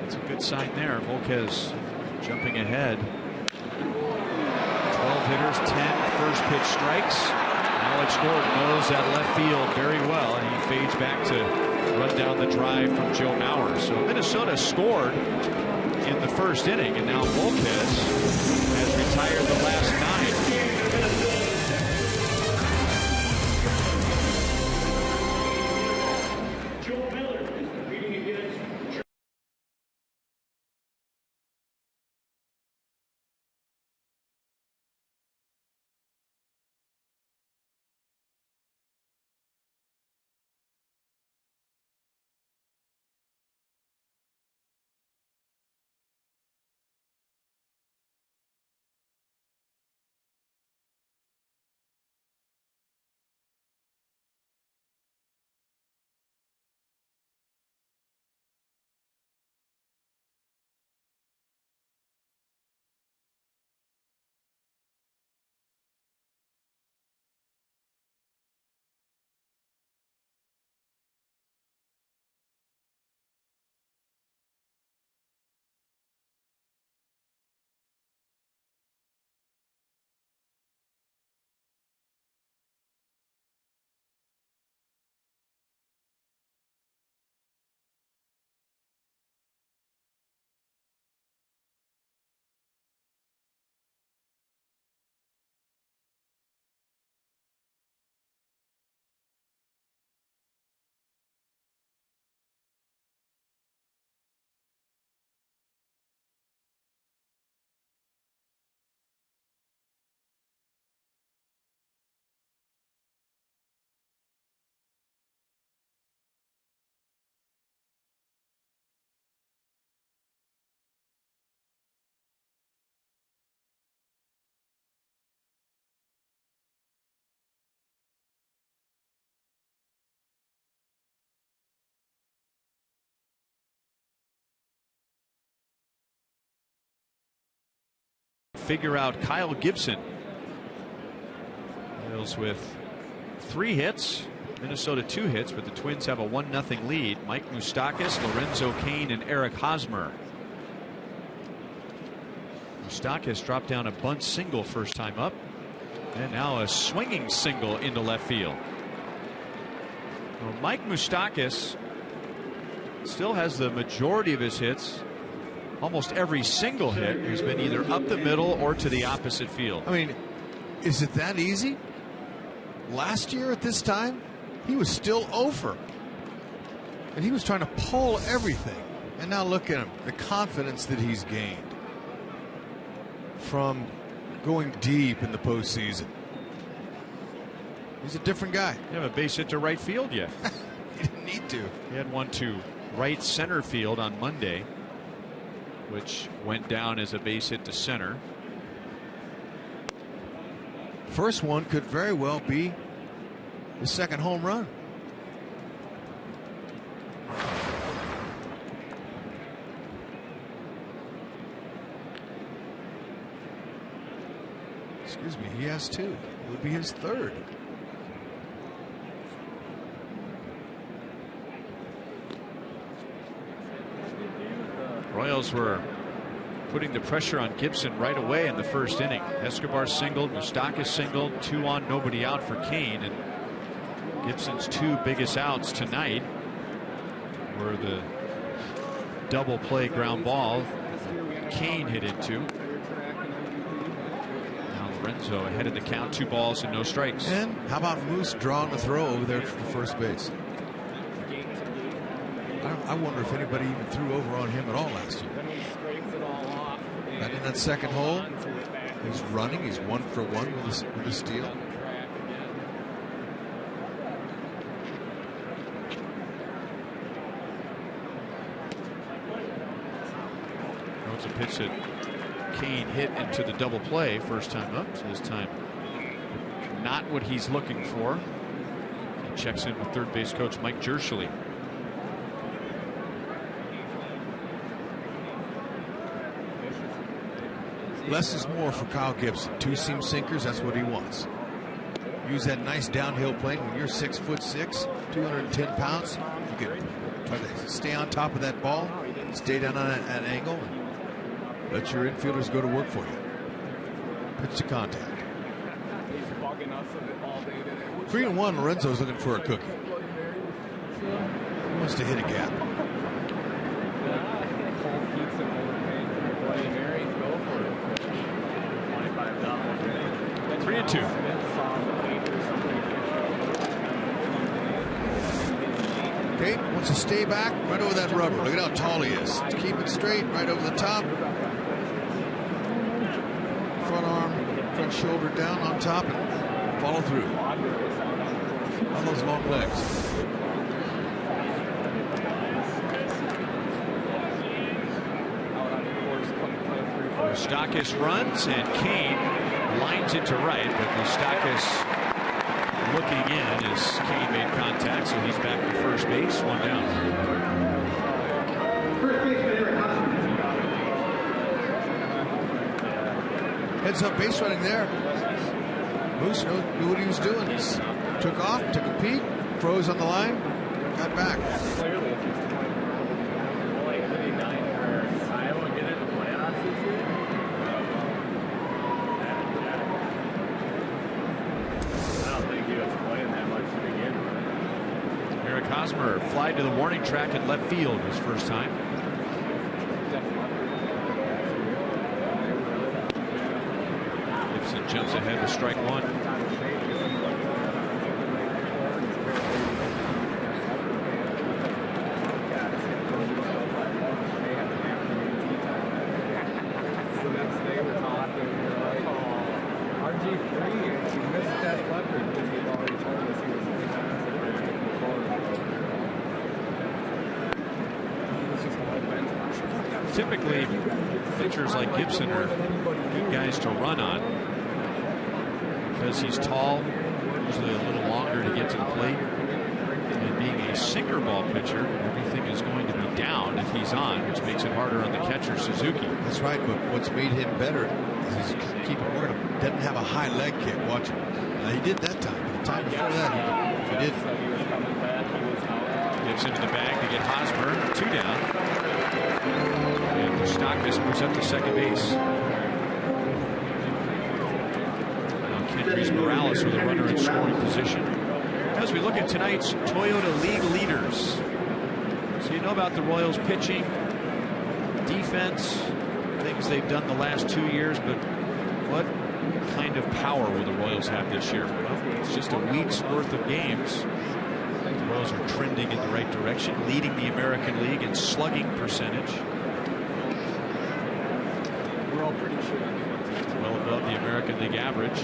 It's a good sign there. Volquez jumping ahead. 12 hitters, 10 first pitch strikes. Alex Gordon knows that left field very well, and he fades back to run down the drive from Joe Mauer. So Minnesota scored in the first inning, and now Volquez has retired the last 9. figure out Kyle Gibson. Royals with 3 hits, Minnesota 2 hits, but the Twins have a 1-0 lead. Mike Moustakas, Lorenzo Cain, and Eric Hosmer. Moustakas dropped down a bunt single first time up, and now a swinging single into left field. Well, Mike Moustakas still has the majority of his hits. Almost every single hit has been either up the middle or to the opposite field. I mean, is it that easy? Last year at this time, he was still over. And he was trying to pull everything. And now look at him, the confidence that he's gained from going deep in the postseason. He's a different guy. You have a base hit to right field yet? He didn't need to. He had one to right center field on Monday, which went down as a base hit to center. First one could very well be the second home run. Excuse me, he has 2. It would be his 3rd. Royals were putting the pressure on Gibson right away in the first inning. Escobar singled, Moustakas singled, 2 on, nobody out for Cain, and Gibson's 2 biggest outs tonight were the double play ground ball Cain hit into. Now Lorenzo ahead of the count, 2 balls and no strikes. And how about Moose drawing the throw over there for first base? I wonder if anybody even threw over on him at all last year. Not in that second hole. He's running. He's 1 for 1 with a steal. It's a pitch that Cain hit into the double play first time up. So this time, not what he's looking for. He checks in with third base coach Mike Jershely. Less is more for Kyle Gibson. 2-seam sinkers, that's what he wants. Use that nice downhill plane. When you're 6'6", 210 pounds, you can try to stay on top of that ball, stay down on that angle, and let your infielders go to work for you. Pitch to contact. 3-1, Lorenzo's looking for a cookie. He wants to hit a gap. 3-2. Okay, wants to stay back right over that rubber. Look at how tall he is. Keep it straight, right over the top. Front arm, front shoulder down on top, and follow through on those long legs. Moustakas runs, and Cain lines it to right, but Moustakas looking in as Cain made contact, so he's back to first base, 1 down. Heads up base running there. Moose knew what he was doing. He took off, took a peek, froze on the line, got back. Hosmer fly to the warning track at left field his first time. Gibson jumps ahead with strike 1. Typically, pitchers like Gibson are good guys to run on because he's tall, usually a little longer to get to the plate. And being a sinker ball pitcher, everything is going to be down if he's on, which makes it harder on the catcher, Suzuki. That's right, but what's made him better Keeper doesn't have a high leg kick. Watch him. He did that time. The time before that, he did. Gets into the bag to get Hosmer. 2 down. And Moustakas moves up to second base. Now Kendrys Morales with a runner in scoring position. As we look at tonight's Toyota League leaders. So you know about the Royals pitching, defense, things they've done the last 2 years, but what kind of power will the Royals have this year? Well, it's just a week's worth of games. The Royals are trending in the right direction, leading the American League in slugging percentage. We're all pretty sure. Well above the American League average.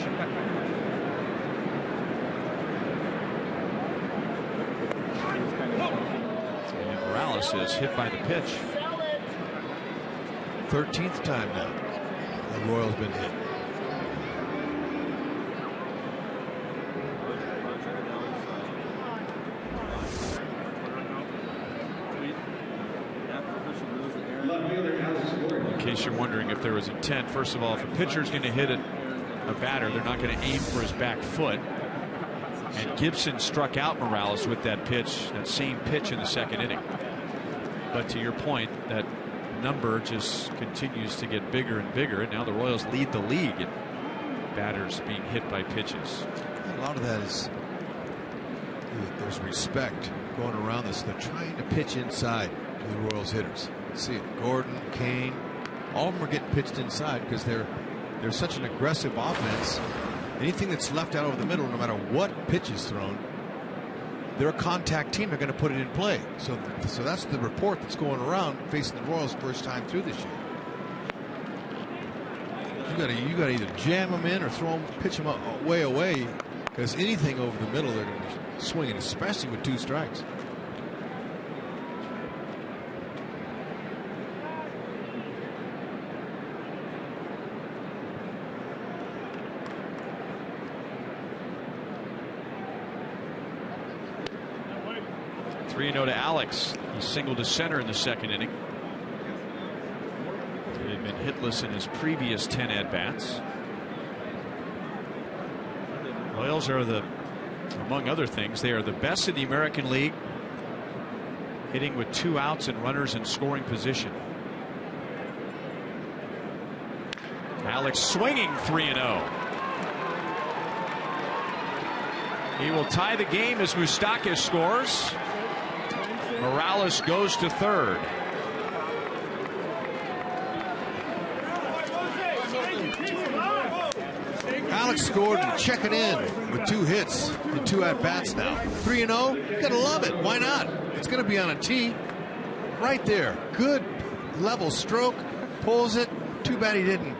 And Morales is hit by the pitch. 13th time now the Royals been hit. In case you're wondering if there was intent, first of all, if a pitcher's going to hit a batter, they're not going to aim for his back foot. And Gibson struck out Morales with that pitch, that same pitch in the second inning. But to your point, that number just continues to get bigger and bigger, and now the Royals lead the league in batters being hit by pitches. A lot of that is there's respect going around this. They're trying to pitch inside to the Royals hitters. See it, Gordon, Kane, all of them are getting pitched inside because they're such an aggressive offense. Anything that's left out over the middle, no matter what pitch is thrown, they're a contact team. They're going to put it in play. So that's the report that's going around facing the Royals first time through this year. You got to either jam them in or pitch them way away, because anything over the middle they're going to be swinging, especially with 2 strikes. Three 3-0 to Alex. He singled to center in the second inning. He had been hitless in his previous 10 at-bats. Royals are among other things, they are the best in the American League, hitting with 2 outs and runners in scoring position. Alex swinging 3-0. He will tie the game as Moustakas scores. Morales goes to third. Alex scored and checking in with 2 hits and 2 at-bats now. 3-0. You gotta love it. Why not? It's gonna be on a tee. Right there. Good level stroke. Pulls it. Too bad he didn't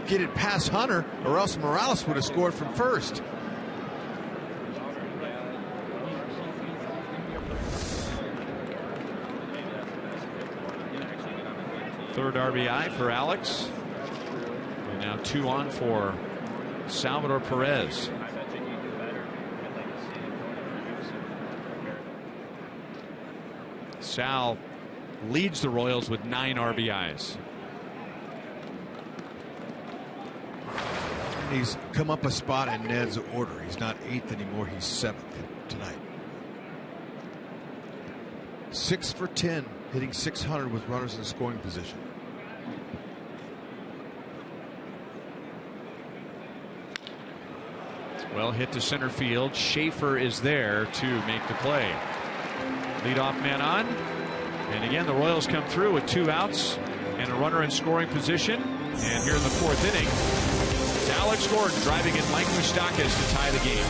get it past Hunter, or else Morales would have scored from first. Third RBI for Alex. And now 2 on for Salvador Perez. Sal leads the Royals with 9 RBIs. He's come up a spot in Ned's order. He's not 8th anymore. He's 7th tonight. 6 for 10, hitting .600 with runners in scoring position. Well hit to center field. Schaefer is there to make the play. Leadoff man on. And again, the Royals come through with 2 outs and a runner in scoring position. And here in the 4th inning, it's Alex Gordon driving in Mike Moustakas to tie the game.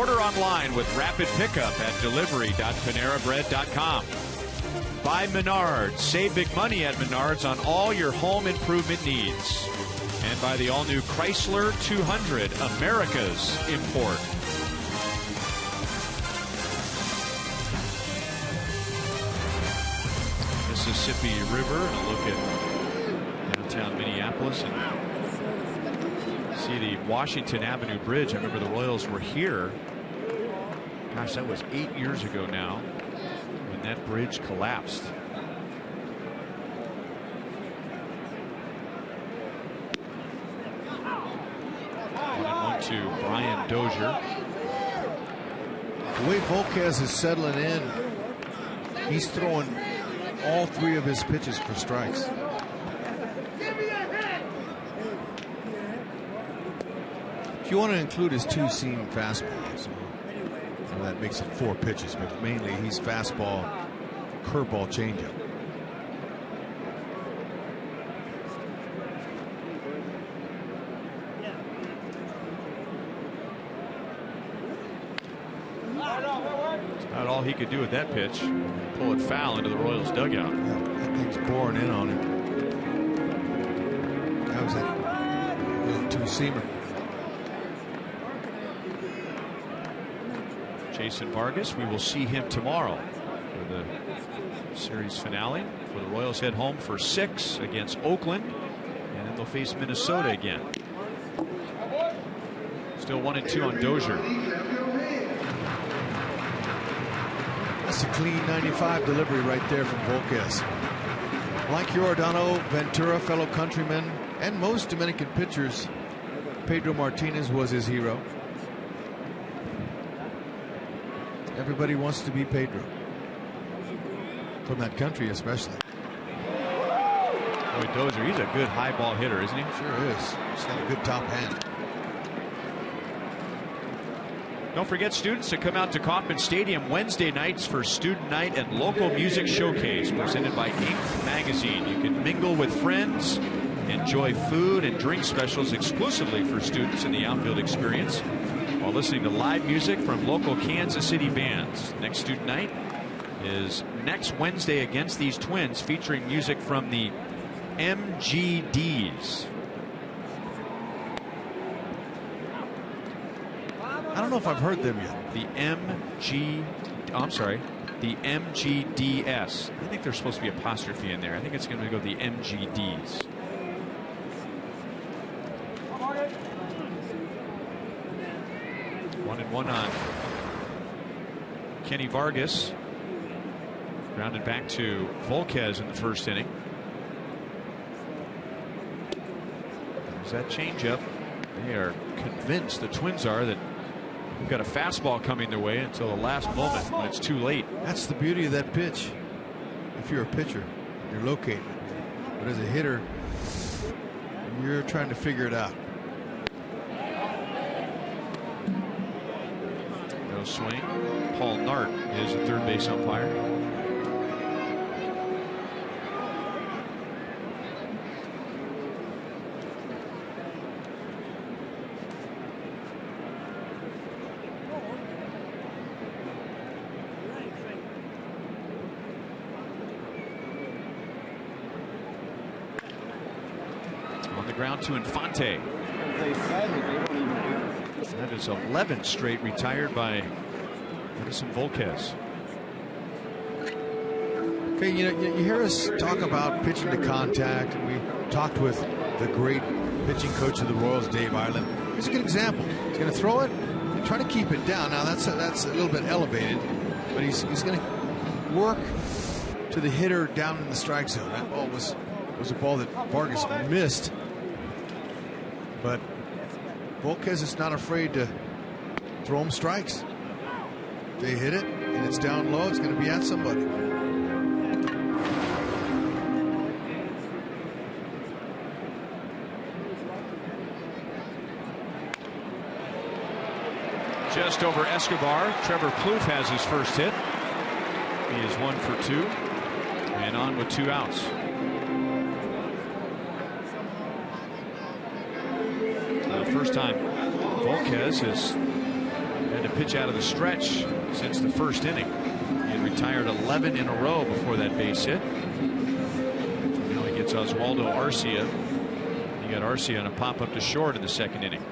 Order online with rapid pickup at delivery.panerabread.com. By Menards. Save big money at Menards on all your home improvement needs. And by the all-new Chrysler 200, America's import. Mississippi River, and a look at downtown Minneapolis, and see the Washington Avenue Bridge. I remember the Royals were here. Gosh, that was 8 years ago now when that bridge collapsed. To Brian Dozier. The way Volquez is settling in, he's throwing all three of his pitches for strikes. If you want to include his two-seam fastball, so that makes it 4 pitches, but mainly he's fastball, curveball, changeup. Not all he could do with that pitch. Pull it foul into the Royals dugout. Yeah, that thing's boring in on him. That was a little two-seamer. Jason Vargas, we will see him tomorrow for the series finale, for the Royals head home for 6 against Oakland, and then they'll face Minnesota again. Still 1-2 on Dozier. That's a clean 95 delivery right there from Volquez. Like Giordano, Ventura, fellow countrymen, and most Dominican pitchers, Pedro Martinez was his hero. Everybody wants to be Pedro. From that country especially. Boy, Dozier, he's a good high ball hitter, isn't he? Sure is. He's got a good top hand. Don't forget, students, to come out to Kauffman Stadium Wednesday nights for Student Night and Local Music Showcase presented by Ink Magazine. You can mingle with friends, enjoy food and drink specials exclusively for students in the outfield experience while listening to live music from local Kansas City bands. Next Student Night is next Wednesday against these Twins, featuring music from the MGDs. I don't know if I've heard them yet. The the MGDS. I think there's supposed to be apostrophe in there. I think it's going to go the MGDs. One and one on Kenny Vargas. Grounded back to Volquez in the first inning. There's that changeup. They are convinced, the Twins are, that we've got a fastball coming their way until the last moment when it's too late. That's the beauty of that pitch. If you're a pitcher, you're located. But as a hitter, you're trying to figure it out. No swing. Paul Nart is the third base umpire. Ground to Infante. That is 11 straight retired by Edison Volquez. Okay, you hear us talk about pitching to contact, and we talked with the great pitching coach of the Royals, Dave Ireland. Here's a good example. He's going to throw it and try to keep it down. Now that's a little bit elevated, but he's going to work to the hitter down in the strike zone. That ball was a ball that Vargas missed. But Volquez is not afraid to throw him strikes. They hit it, and it's down low. It's going to be at somebody. Just over Escobar. Trevor Plouffe has his first hit. He is 1 for 2 and on with 2 outs. First time Volquez has Had to pitch out of the stretch since the first inning. He had retired 11 in a row before that base hit. Now he gets Oswaldo Arcia. He got Arcia on a pop up to short in the second inning.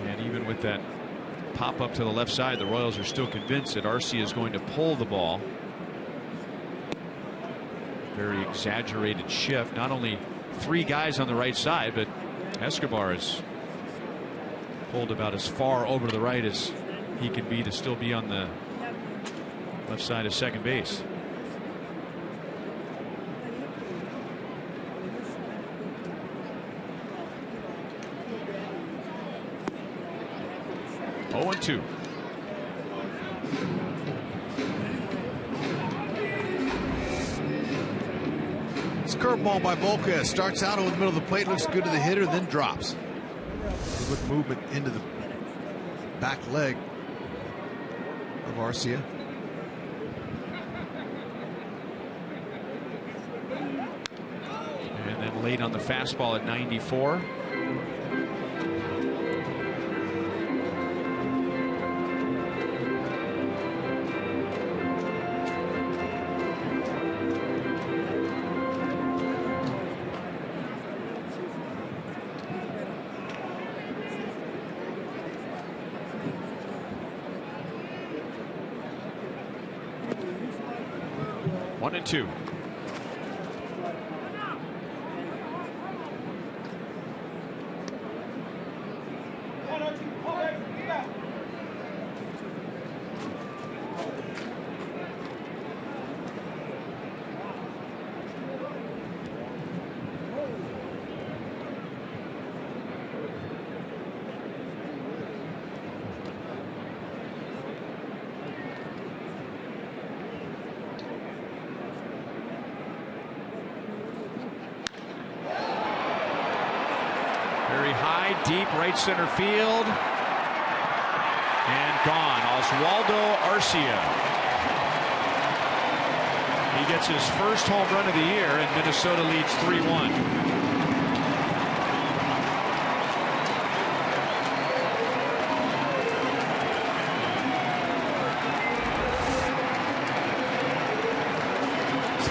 And even with that pop up to the left side, the Royals are still convinced that Arcia is going to pull the ball. Very exaggerated shift. Not only 3 guys on the right side, but Escobar is pulled about as far over to the right as he can be to still be on the left side of second base. Oh, 0-2. Curveball by Volquez starts out over the middle of the plate, looks good to the hitter, then drops. Good movement into the back leg of Arcia. And then late on the fastball at 94. One and two. Deep right center field and gone. Oswaldo Arcia. He gets his first home run of the year and Minnesota leads 3-1.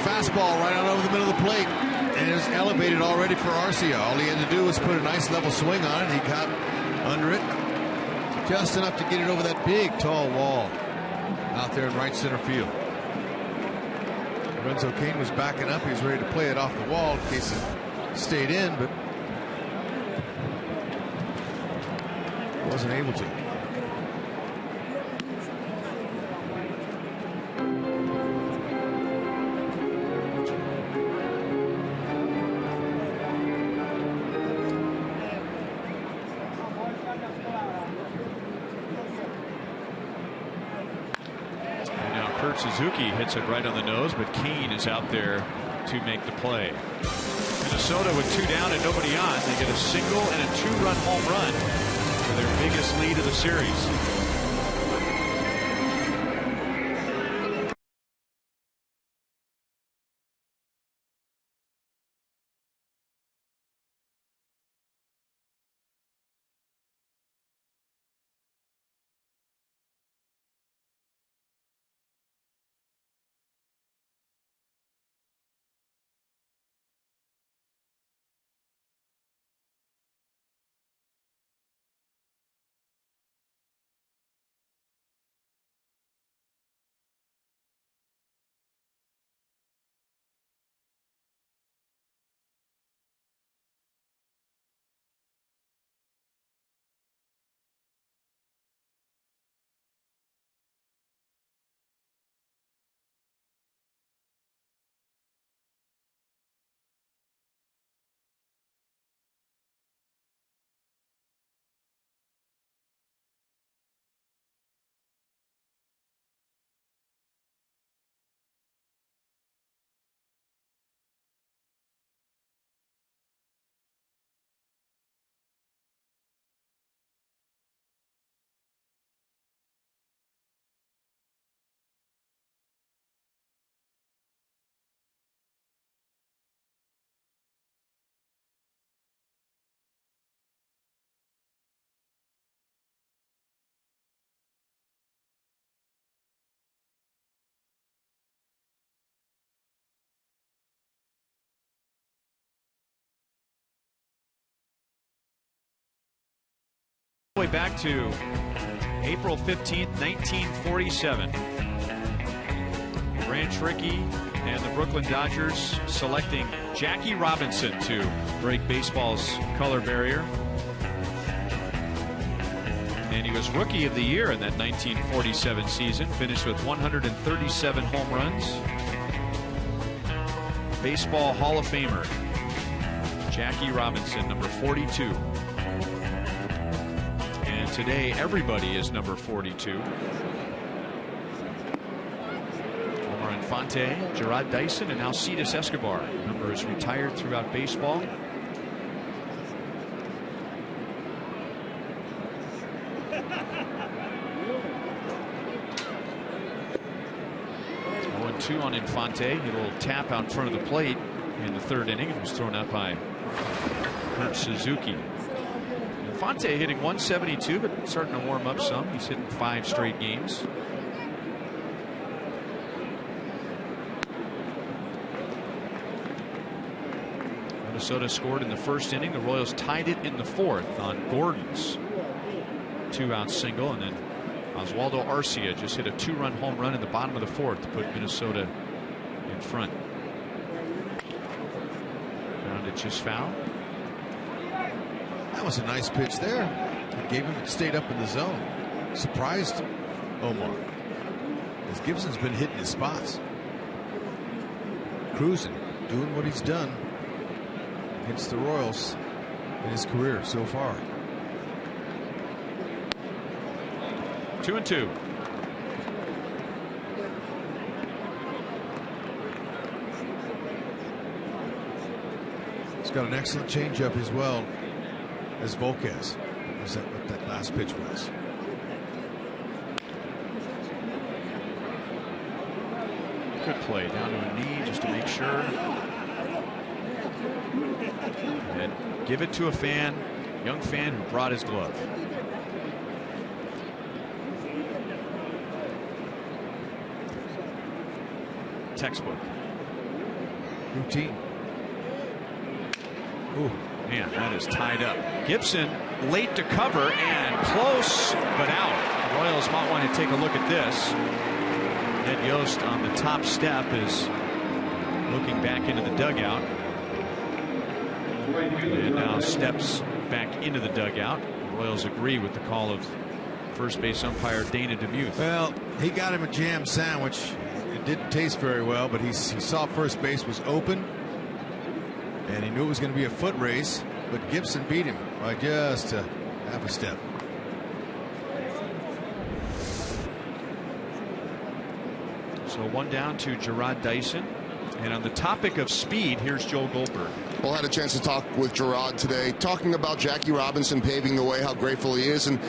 Fastball right on over the middle of the plate. And it was elevated already for Arcia. All he had to do was put a nice level swing on it. He got under it just enough to get it over that big tall wall out there in right center field. Lorenzo Cain was backing up. He was ready to play it off the wall in case it stayed in, but wasn't able to. Suzuki hits it right on the nose, but Cain is out there to make the play. Minnesota with 2 down and nobody on. They get a single and a 2-run home run for their biggest lead of the series. way back to April 15th, 1947. Branch Rickey and the Brooklyn Dodgers selecting Jackie Robinson to break baseball's color barrier. And he was Rookie of the Year in that 1947 season, finished with 137 home runs. Baseball Hall of Famer Jackie Robinson, number 42. And today everybody is number 42. Omar Infante, Gerard Dyson, and Alcides Escobar. Number is retired throughout baseball. On Infante, a little tap out in front of the plate in the third inning. It was thrown out by Kurt Suzuki. Infante hitting 172, but starting to warm up some. He's hitting 5 straight games. Minnesota scored in the first inning. The Royals tied it in the fourth on Gordon's 2-out single, and then Oswaldo Arcia just hit a 2-run home run in the bottom of the fourth to put Minnesota in front. Grounded just foul. That was a nice pitch there. It gave him, it stayed up in the zone. Surprised Omar, as Gibson's been hitting his spots. Cruising, doing what he's done against the Royals in his career so far. 2-2. He's got an excellent changeup as well as Volquez. Was that what that last pitch was? Good play down to a knee just to make sure. And give it to a fan, young fan who brought his glove. Textbook. Routine. Ooh, man, that is tied up. Gibson late to cover and close, but out. The Royals might want to take a look at this. Ned Yost on the top step is looking back into the dugout. And now steps back into the dugout. The Royals agree with the call of first base umpire Dana DeMuth. Well, he got him a jam sandwich. It didn't taste very well, but he saw first base was open, and he knew it was going to be a foot race, but Gibson beat him by just half a step. So one down to Gerard Dyson. And on the topic of speed, here's Joe Goldberg. Well, I had a chance to talk with Gerard today, talking about Jackie Robinson paving the way, how grateful he is, and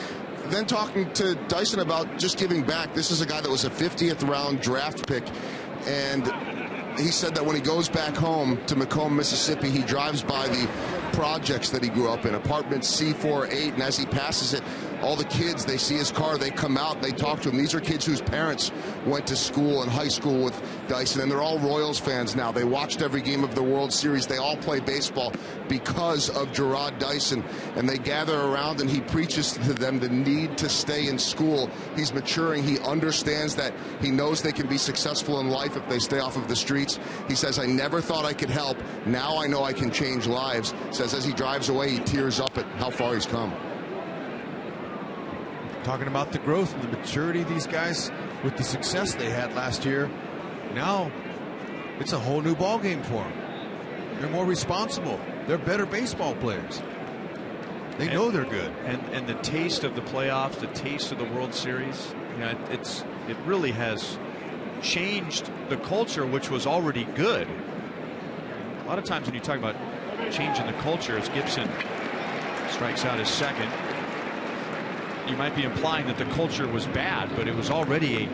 then talking to Dyson about just giving back. This is a guy that was a 50th round draft pick, and he said that when he goes back home to Macomb, Mississippi, he drives by the projects that he grew up in, apartments C4, 8, and as he passes it, all the kids, they see his car, they come out, they talk to him. These are kids whose parents went to school and high school with Dyson, and they're all Royals fans now. They watched every game of the World Series. They all play baseball because of Gerard Dyson, and they gather around, and he preaches to them the need to stay in school. He's maturing. He understands that. He knows they can be successful in life if they stay off of the streets. He says, I never thought I could help. Now I know I can change lives. Says as he drives away, he tears up at how far he's come. Talking about the growth and the maturity of these guys with the success they had last year. Now it's a whole new ball game for them. They're more responsible. They're better baseball players. They know they're good. And the taste of the playoffs, the taste of the World Series, you know, it really has changed the culture, which was already good. A lot of times when you talk about changing the culture, as Gibson strikes out his second, you might be implying that the culture was bad, but it was already a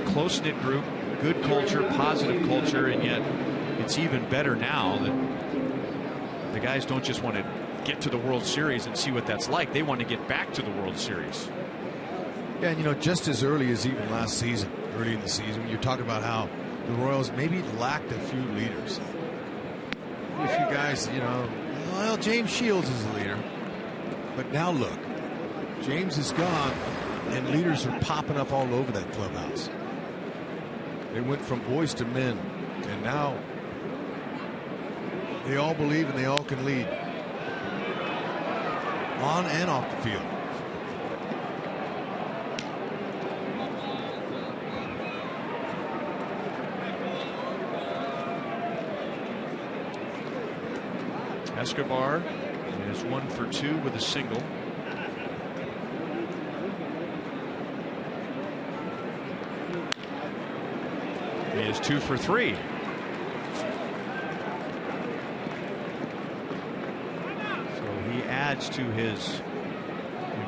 close-knit group, good culture, positive culture, and yet it's even better now that the guys don't just want to get to the World Series and see what that's like. They want to get back to the World Series. Yeah, and you know, just as early as even last season, early in the season, you're talking about how the Royals maybe lacked a few leaders. A few guys, you know, well, James Shields is a leader, but now look, James is gone, and leaders are popping up all over that clubhouse. They went from boys to men, and now they all believe and they all can lead on and off the field. Escobar is 1 for 2 with a single. He is 2 for 3. So he adds to his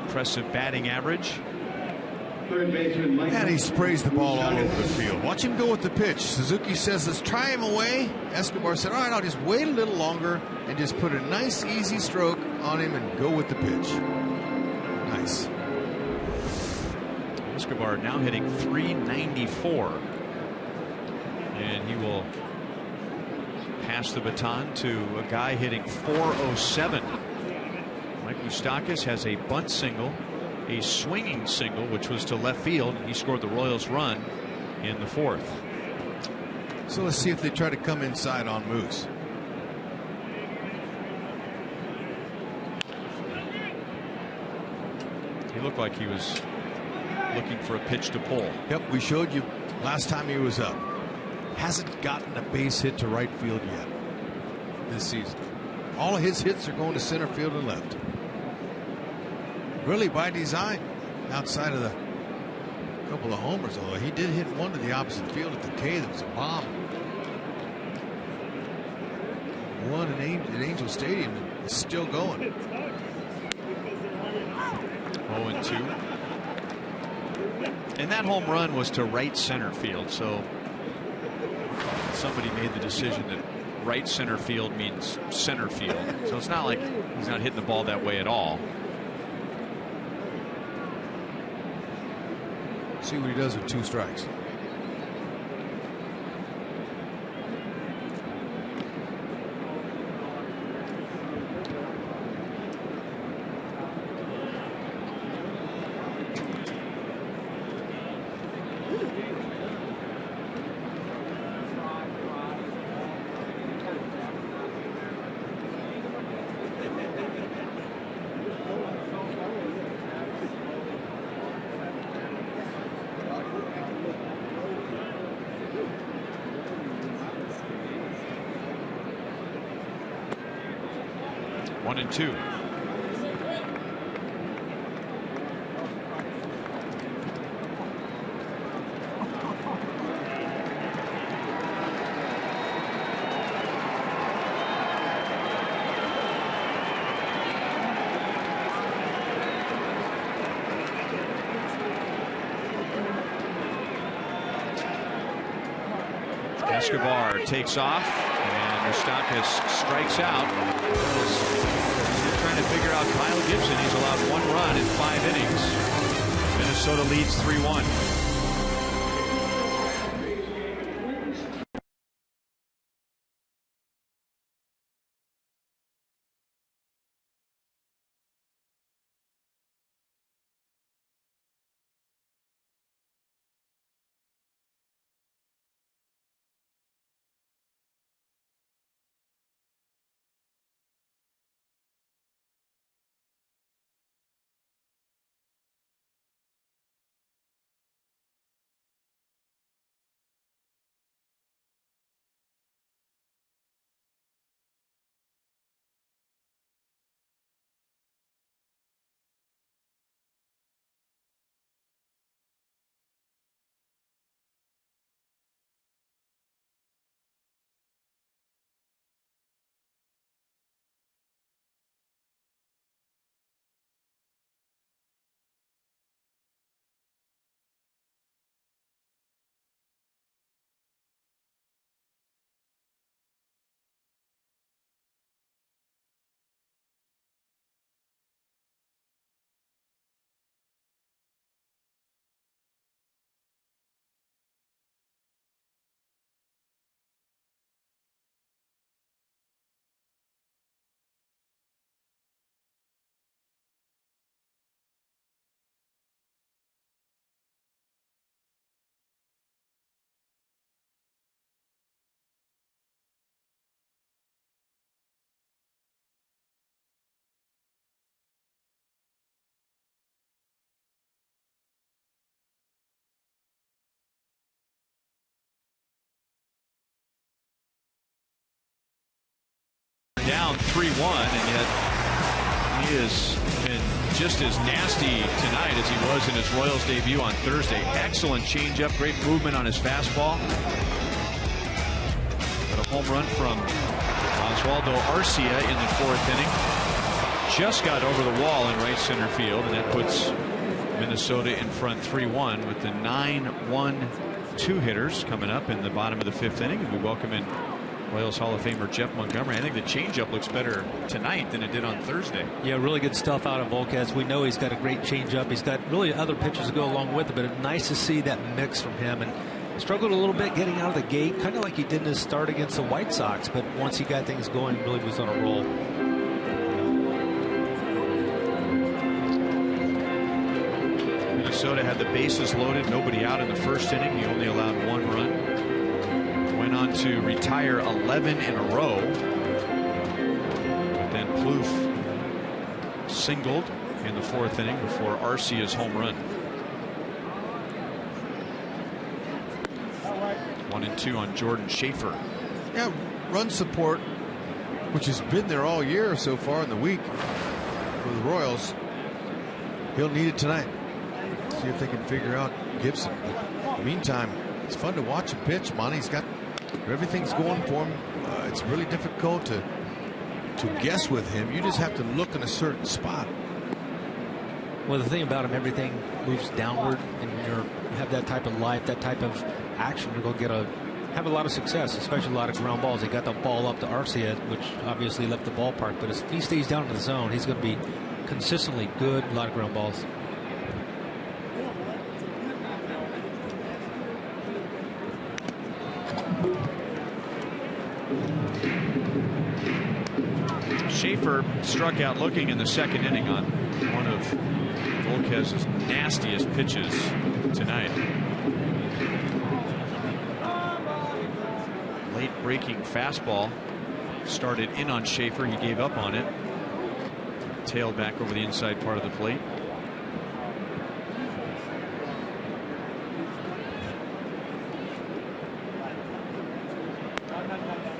impressive batting average. And he sprays the ball all over the field. Watch him go with the pitch. Suzuki says, let's try him away. Escobar said, all right, I'll just wait a little longer and just put a nice, easy stroke on him and go with the pitch. Nice. Escobar now hitting .394. And he will pass the baton to a guy hitting .407. Mike Moustakas has a bunt single, a swinging single, which was to left field. He scored the Royals run in the 4th. So let's see if they try to come inside on Moose. He looked like he was looking for a pitch to pull. Yep, we showed you last time he was up. Hasn't gotten a base hit to right field yet this season. All of his hits are going to center field and left. Really by design, outside of the couple of homers, although he did hit one to the opposite field at the K. That was a bomb. One at Angel Stadium and it's still going. 0-2. And that home run was to right center field, so somebody made the decision that right center field means center field. So it's not like he's not hitting the ball that way at all. See what he does with 2 strikes. One and two. Escobar takes off, and Moustakas strikes out. He's trying to figure out Kyle Gibson. He's allowed 1 run in 5 innings. Minnesota leads 3-1. down 3-1, and yet he has been just as nasty tonight as he was in his Royals debut on Thursday. Excellent changeup, great movement on his fastball. Got a home run from Oswaldo Arcia in the 4th inning. Just got over the wall in right center field, and that puts Minnesota in front 3-1 with the 9-1 2-hitters coming up in the bottom of the 5th inning. And we welcome in Royals Hall of Famer Jeff Montgomery. I think the changeup looks better tonight than it did on Thursday. Yeah, really good stuff out of Volquez. We know he's got a great changeup. He's got really other pitches to go along with it, but it's nice to see that mix from him. And struggled a little bit getting out of the gate, kind of like he did in his start against the White Sox, but once he got things going, really was on a roll. Minnesota had the bases loaded, nobody out in the 1st inning. He only allowed 1 run. Went on to retire 11 in a row. But then Plouffe singled in the 4th inning before Arcia's home run. 1-2 on Jordan Schaefer. Yeah, run support, which has been there all year so far in the week for the Royals. He'll need it tonight. See if they can figure out Gibson. In the meantime, it's fun to watch him pitch. Monty's got everything's going for him. It's really difficult to guess with him. You just have to look in a certain spot. Well, the thing about him, everything moves downward, and you have that type of life, that type of action, you're going to have a lot of success, especially a lot of ground balls. He got the ball up to Arcia, which obviously left the ballpark, but if he stays down in the zone, he's going to be consistently good. A lot of ground balls. Schaefer struck out looking in the 2nd inning on one of Volquez's nastiest pitches tonight. Late breaking fastball started in on Schaefer. He gave up on it. Tailed back over the inside part of the plate.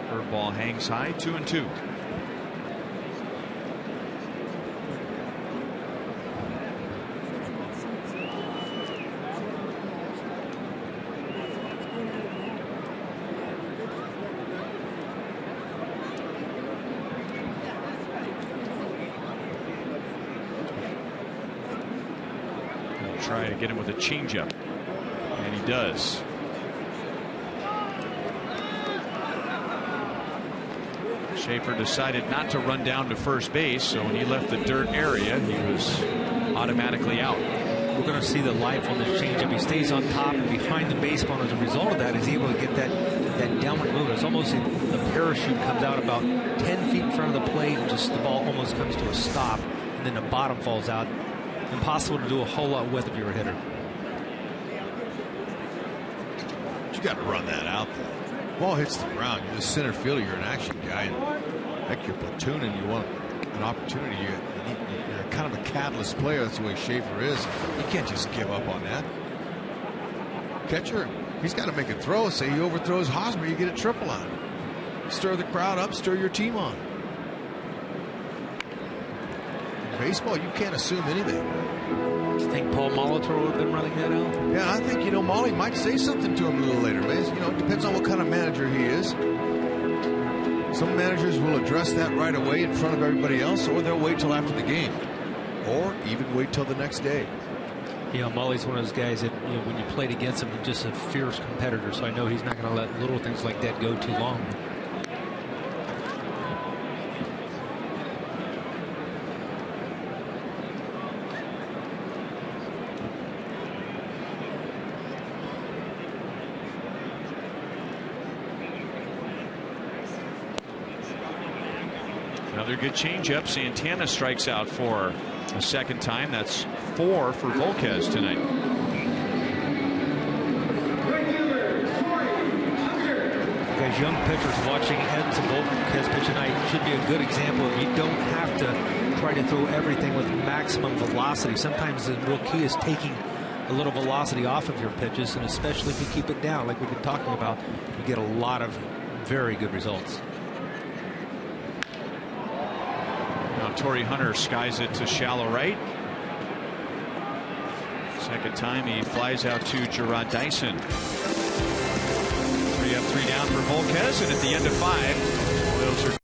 Curveball hangs high, 2-2. Try to get him with a changeup, and he does. Schaefer decided not to run down to first base, so when he left the dirt area, he was automatically out. We're going to see the life on this changeup. He stays on top and behind the baseball. As a result of that, he's able to get that downward movement. It's almost the parachute comes out about 10 feet in front of the plate, and just the ball almost comes to a stop, and then the bottom falls out. Impossible to do a whole lot with if you're a hitter. You got to run that out. Ball hits the ground. You're the center fielder. You're an action guy, and heck, you're platooning. You want an opportunity. You're kind of a catalyst player. That's the way Schaefer is. You can't just give up on that. Catcher, he's got to make a throw. Say he overthrows Hosmer, you get a triple on him. Stir the crowd up. Stir your team on. Baseball, you can't assume anything. Do you think Paul Molitor would have been running that out? Yeah, I think, Molly might say something to him a little later. It depends on what kind of manager he is. Some managers will address that right away in front of everybody else, or they'll wait till after the game, or even wait till the next day. Molly's one of those guys that, when you played against him, he's just a fierce competitor, so I know he's not going to let little things like that go too long. Another good changeup. Santana strikes out for a 2nd time. That's 4 for Volquez tonight. Guys, young pitchers watching Edson Volquez pitch tonight should be a good example. You don't have to try to throw everything with maximum velocity. Sometimes the real key is taking a little velocity off of your pitches, and especially if you keep it down like we've been talking about, you get a lot of very good results. Torrey Hunter skies it to shallow right. Second time he flies out to Gerard Dyson. 3 up, 3 down for Volquez, and at the end of 5, Royals are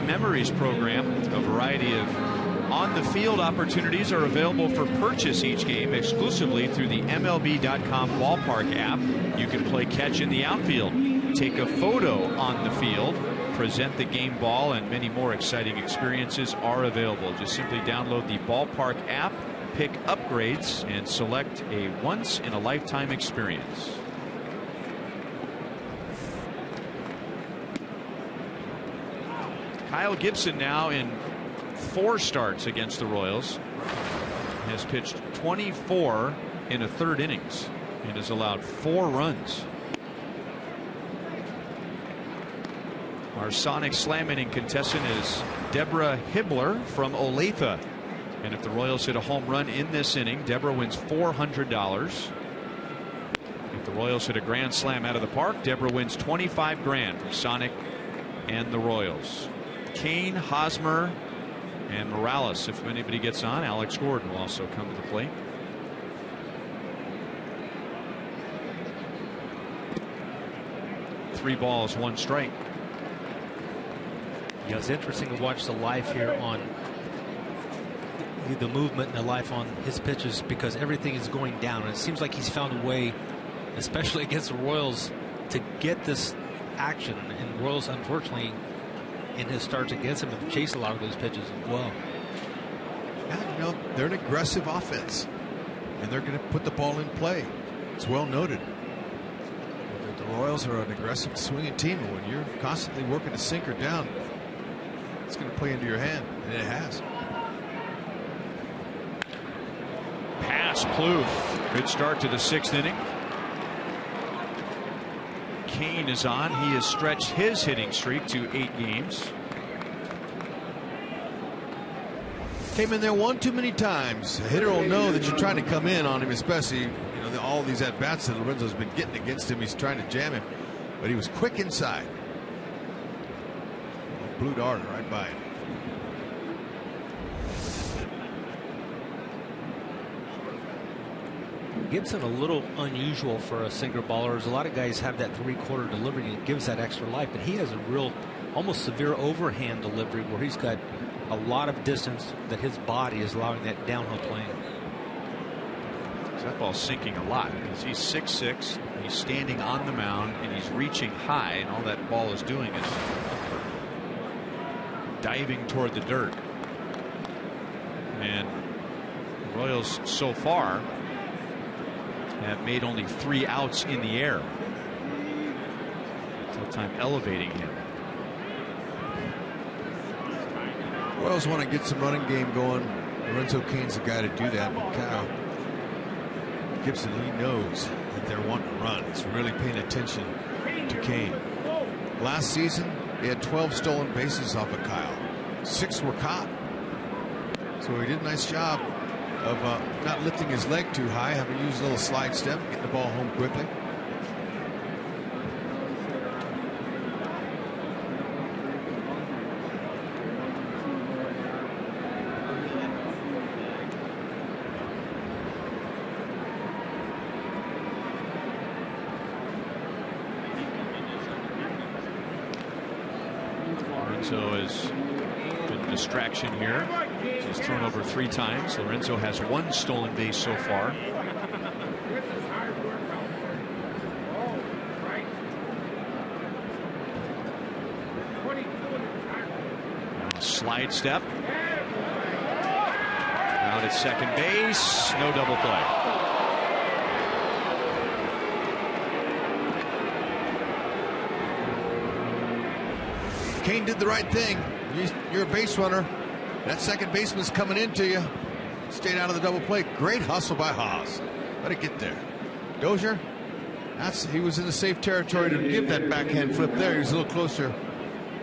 Memories program. A variety of on-the-field opportunities are available for purchase each game exclusively through the MLB.com ballpark app. You can play catch in the outfield, take a photo on the field, present the game ball, and many more exciting experiences are available. Just simply download the ballpark app, pick upgrades, and select a once-in-a-lifetime experience. Kyle Gibson now in 4 starts against the Royals has pitched 24 in a third innings and has allowed 4 runs. Our Sonic Slam inning contestant is Deborah Hibbler from Olathe, and if the Royals hit a home run in this inning, Deborah wins $400. If the Royals hit a grand slam out of the park, Deborah wins $25,000 for Sonic and the Royals. Kane, Hosmer, and Morales. If anybody gets on, Alex Gordon will also come to the plate. Three balls, 1 strike. Yeah, it's interesting to watch the life here on the movement and the life on his pitches, because everything is going down. And it seems like he's found a way, especially against the Royals, to get this action. And Royals, unfortunately, in his starts against him, have chased a lot of those pitches as well. Yeah, you know, they're an aggressive offense, and they're going to put the ball in play. It's well noted. The Royals are an aggressive swinging team, and when you're constantly working to sink her down, it's going to play into your hand, and it has. Pass, Plouffe. Good start to the 6th inning. Kane is on. He has stretched his hitting streak to 8 games. Came in there one too many times. A hitter will know that you're trying to come in on him, especially all these at bats that Lorenzo's been getting against him. He's trying to jam him, but he was quick inside. Blue dart right by him. Gibson a little unusual for a sinker baller. A lot of guys have that 3/4 delivery and it gives that extra life, but he has a real almost severe overhand delivery where he's got a lot of distance that his body is allowing that downhill playing. That ball's sinking a lot because he's 6'6", he's standing on the mound, and he's reaching high, and all that ball is doing is diving toward the dirt. And the Royals so far have made only 3 outs in the air. tough time elevating him. Royals want to get some running game going. Lorenzo Cain's the guy to do that. But Kyle Gibson, he knows that they're wanting to run. He's really paying attention to Cain. Last season, he had 12 stolen bases off of Kyle. 6 were caught. So he did a nice job of not lifting his leg too high, having to use a little slide step, getting the ball home quickly. Lorenzo has been a distraction here. He's thrown over 3 times. Lorenzo has 1 stolen base so far. Slide step. Out at second base. No double play. Cain did the right thing. You're a base runner. That second baseman's coming into you. Stayed out of the double play. Great hustle by Haas. Let it get there. Dozier, he was in the safe territory to give that backhand flip there. He was a little closer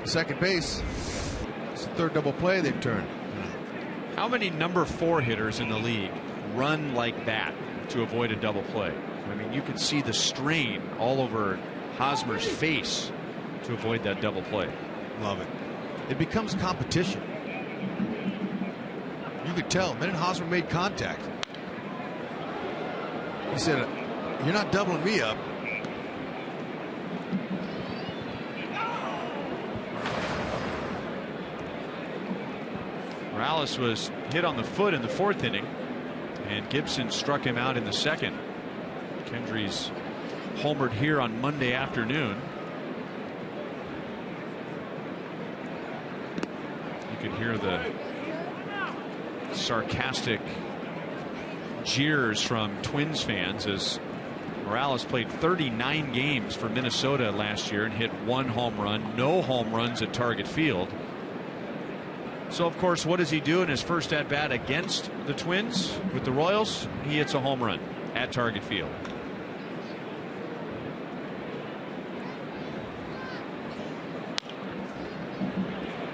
to second base. It's the 3rd double play they've turned. How many number 4 hitters in the league run like that to avoid a double play? I mean, you could see the strain all over Hosmer's face to avoid that double play. Love it. It becomes competition. You could tell the minute Hosmer made contact, he said, "You're not doubling me up." Morales was hit on the foot in the 4th inning, and Gibson struck him out in the 2nd. Kendry's homered here on Monday afternoon. You could hear the sarcastic jeers from Twins fans as Morales played 39 games for Minnesota last year and hit 1 home run, no home runs at Target Field. So of course, what does he do in his first at bat against the Twins with the Royals? He hits a home run at Target Field.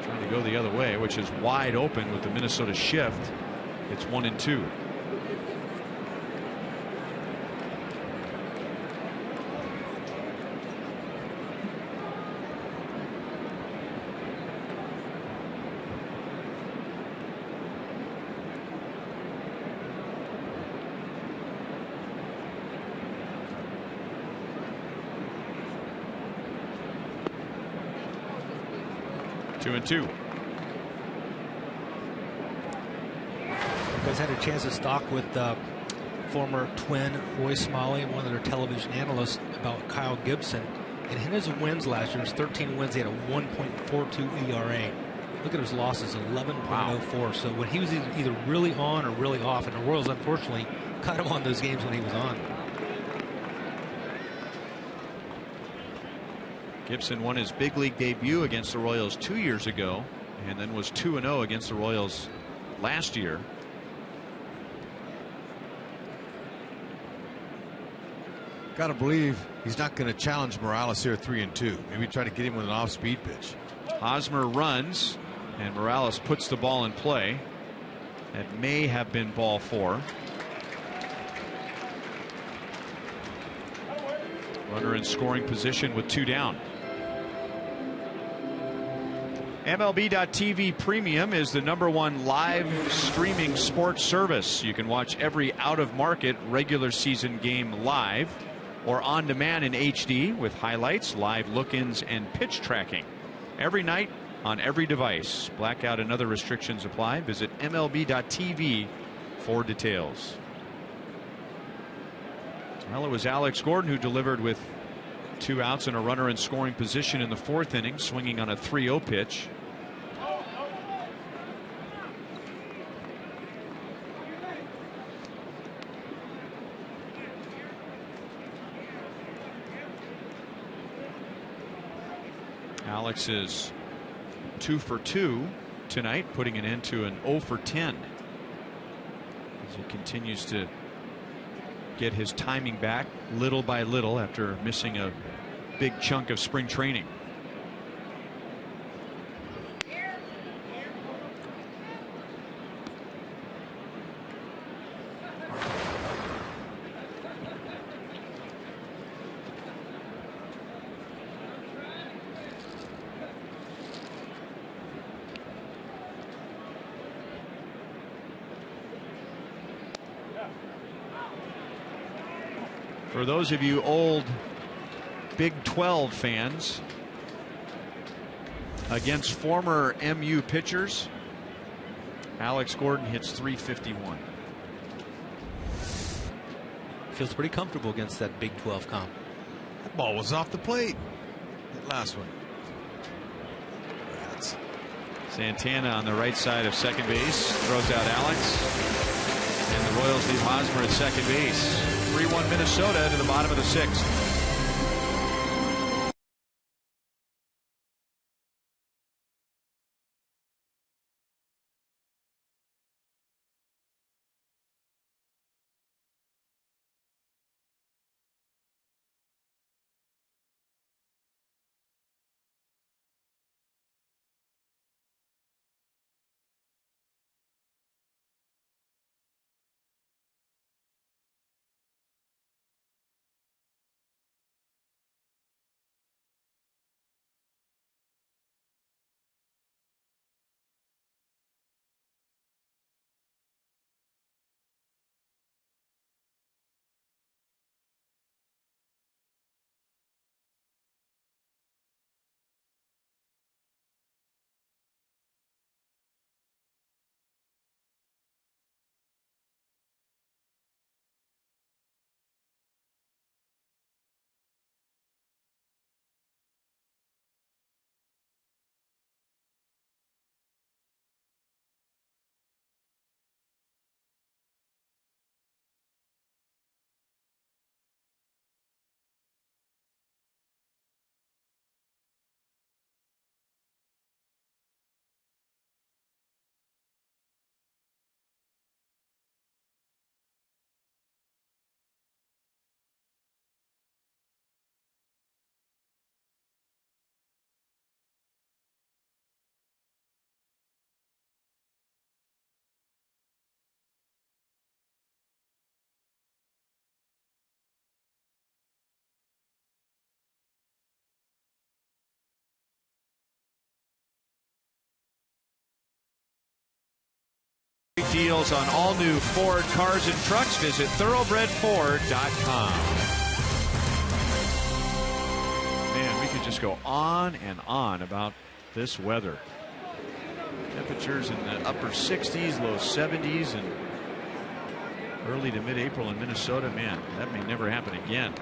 Trying to go the other way, which is wide open with the Minnesota shift. It's 1-2. Two and two. You guys had a chance to talk with former Twin Roy Smalley, one of their television analysts, about Kyle Gibson. And in his wins last year, his 13 wins, he had a 1.42 ERA. Look at his losses, 11.04. Wow. So when he was either really on or really off, and the Royals unfortunately cut him on those games when he was on. Gibson won his big league debut against the Royals 2 years ago, and then was 2-0 against the Royals last year. Got to believe he's not going to challenge Morales here 3-2. Maybe try to get him with an off-speed pitch. Hosmer runs, and Morales puts the ball in play. That may have been ball 4. Runner in scoring position with 2 down. MLB.TV Premium is the #1 live streaming sports service. You can watch every out-of-market regular season game live or on demand in HD with highlights, live look-ins, and pitch tracking every night on every device. Blackout and other restrictions apply. Visit MLB.TV for details. Well, it was Alex Gordon who delivered with 2 outs and a runner in scoring position in the 4th inning, swinging on a 3-0 pitch. Alex is 2 for 2 tonight, putting an end to an 0 for 10 as he continues to get his timing back little by little after missing a big chunk of spring training. For those of you old Big 12 fans, against former MU pitchers, Alex Gordon hits .351. Feels pretty comfortable against that Big 12 comp. That ball was off the plate. That last one. Santana on the right side of second base throws out Alex. And the Royals leave Hosmer at second base. 3-1 Minnesota to the bottom of the 6th. Deals on all new Ford cars and trucks. Visit thoroughbredford.com. Man, we could just go on and on about this weather. Temperatures in the upper 60s, low 70s, and early to mid-April in Minnesota. Man, that may never happen again.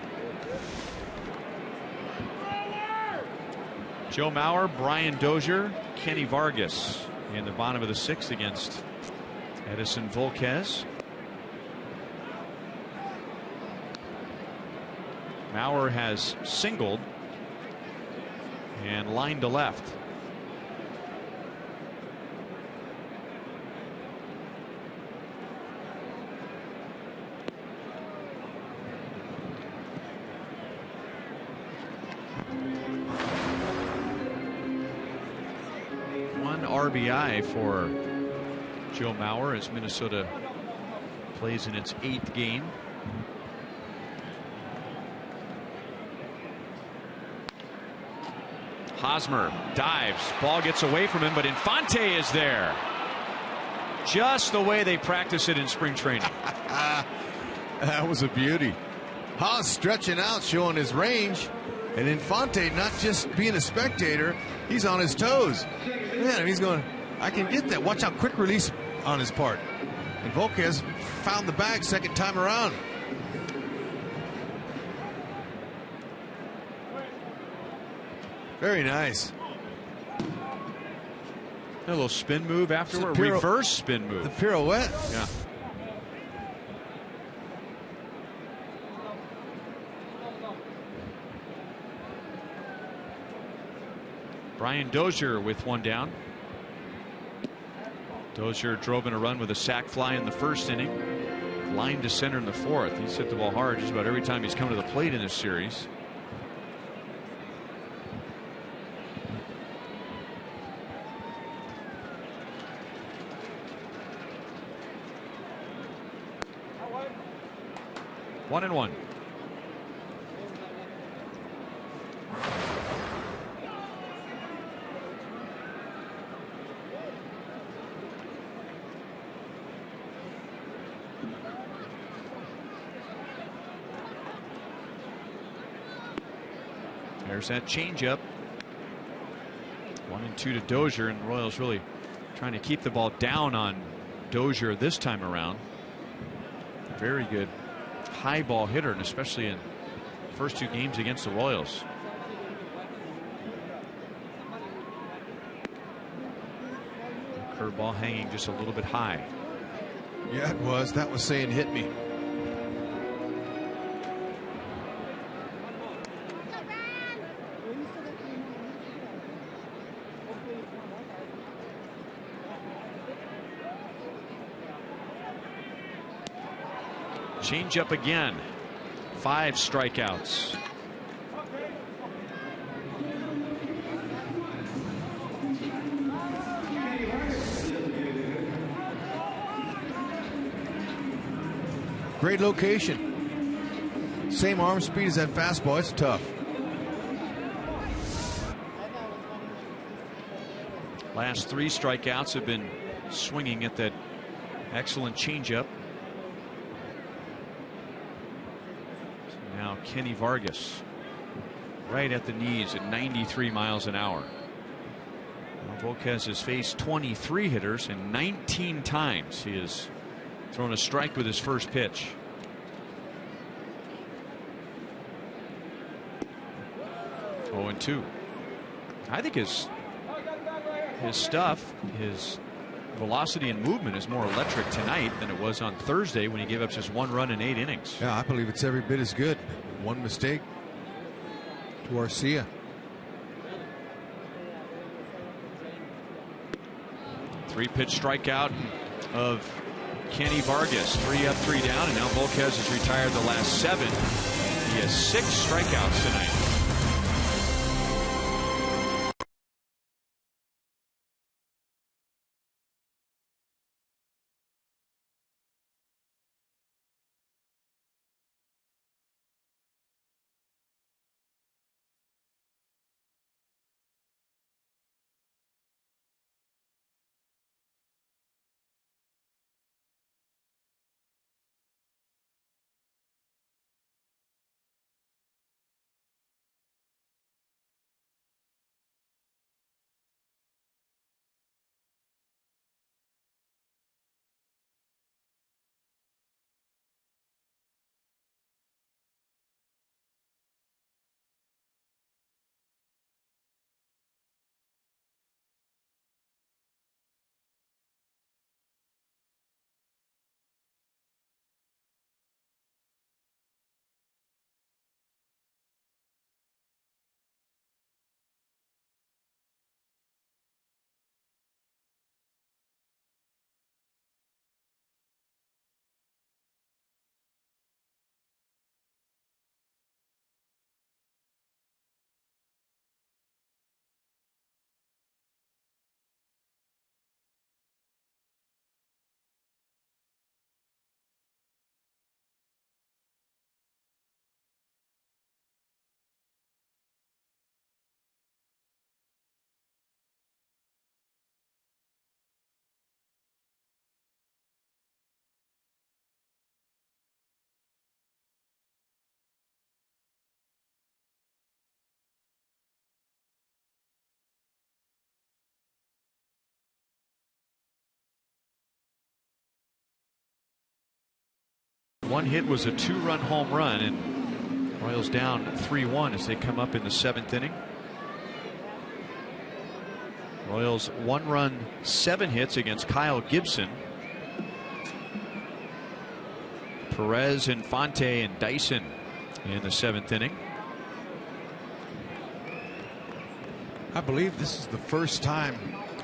Joe Mauer, Brian Dozier, Kenny Vargas in the bottom of the 6th against Edison Volquez. Mauer has singled and lined to left. One RBI for Joe Mauer as Minnesota plays in its 8th game. Hosmer dives, ball gets away from him, but Infante is there. Just the way they practice it in spring training. That was a beauty. Haas stretching out, showing his range, and Infante not just being a spectator, he's on his toes. Man, he's going, I can get that. Watch out, quick release on his part. And Volquez found the bag second time around. Very nice. A little spin move afterward. Reverse spin move. The pirouette. Yeah. Brian Dozier with one down. Dozier drove in a run with a sac fly in the first inning. Line to center in the fourth. He's hit the ball hard just about every time he's come to the plate in this series. One and one. There's that changeup. 1-2 to Dozier, and the Royals really trying to keep the ball down on Dozier this time around. Very good high ball hitter, and especially in the first two games against the Royals. Curveball hanging just a little bit high. Yeah, it was. That was saying hit me. Change up again. 5 strikeouts. Great location. Same arm speed as that fastball. It's tough. Last 3 strikeouts have been swinging at that excellent changeup. Now Kenny Vargas right at the knees at 93 miles an hour. Now Volquez has faced 23 hitters, and 19 times he has thrown a strike with his first pitch. Oh, and 2. I think his stuff, his velocity and movement is more electric tonight than it was on Thursday when he gave up just 1 run in 8 innings. Yeah, I believe it's every bit as good. One mistake to Arcia. Three-pitch strikeout of Kenny Vargas. 3 up, 3 down, and now Volquez has retired the last 7. He has 6 strikeouts tonight. One hit was a 2-run home run, and Royals down 3-1 as they come up in the 7th inning. Royals 1-run 7 hits against Kyle Gibson. Perez, Infante, and Dyson in the 7th inning. I believe this is the first time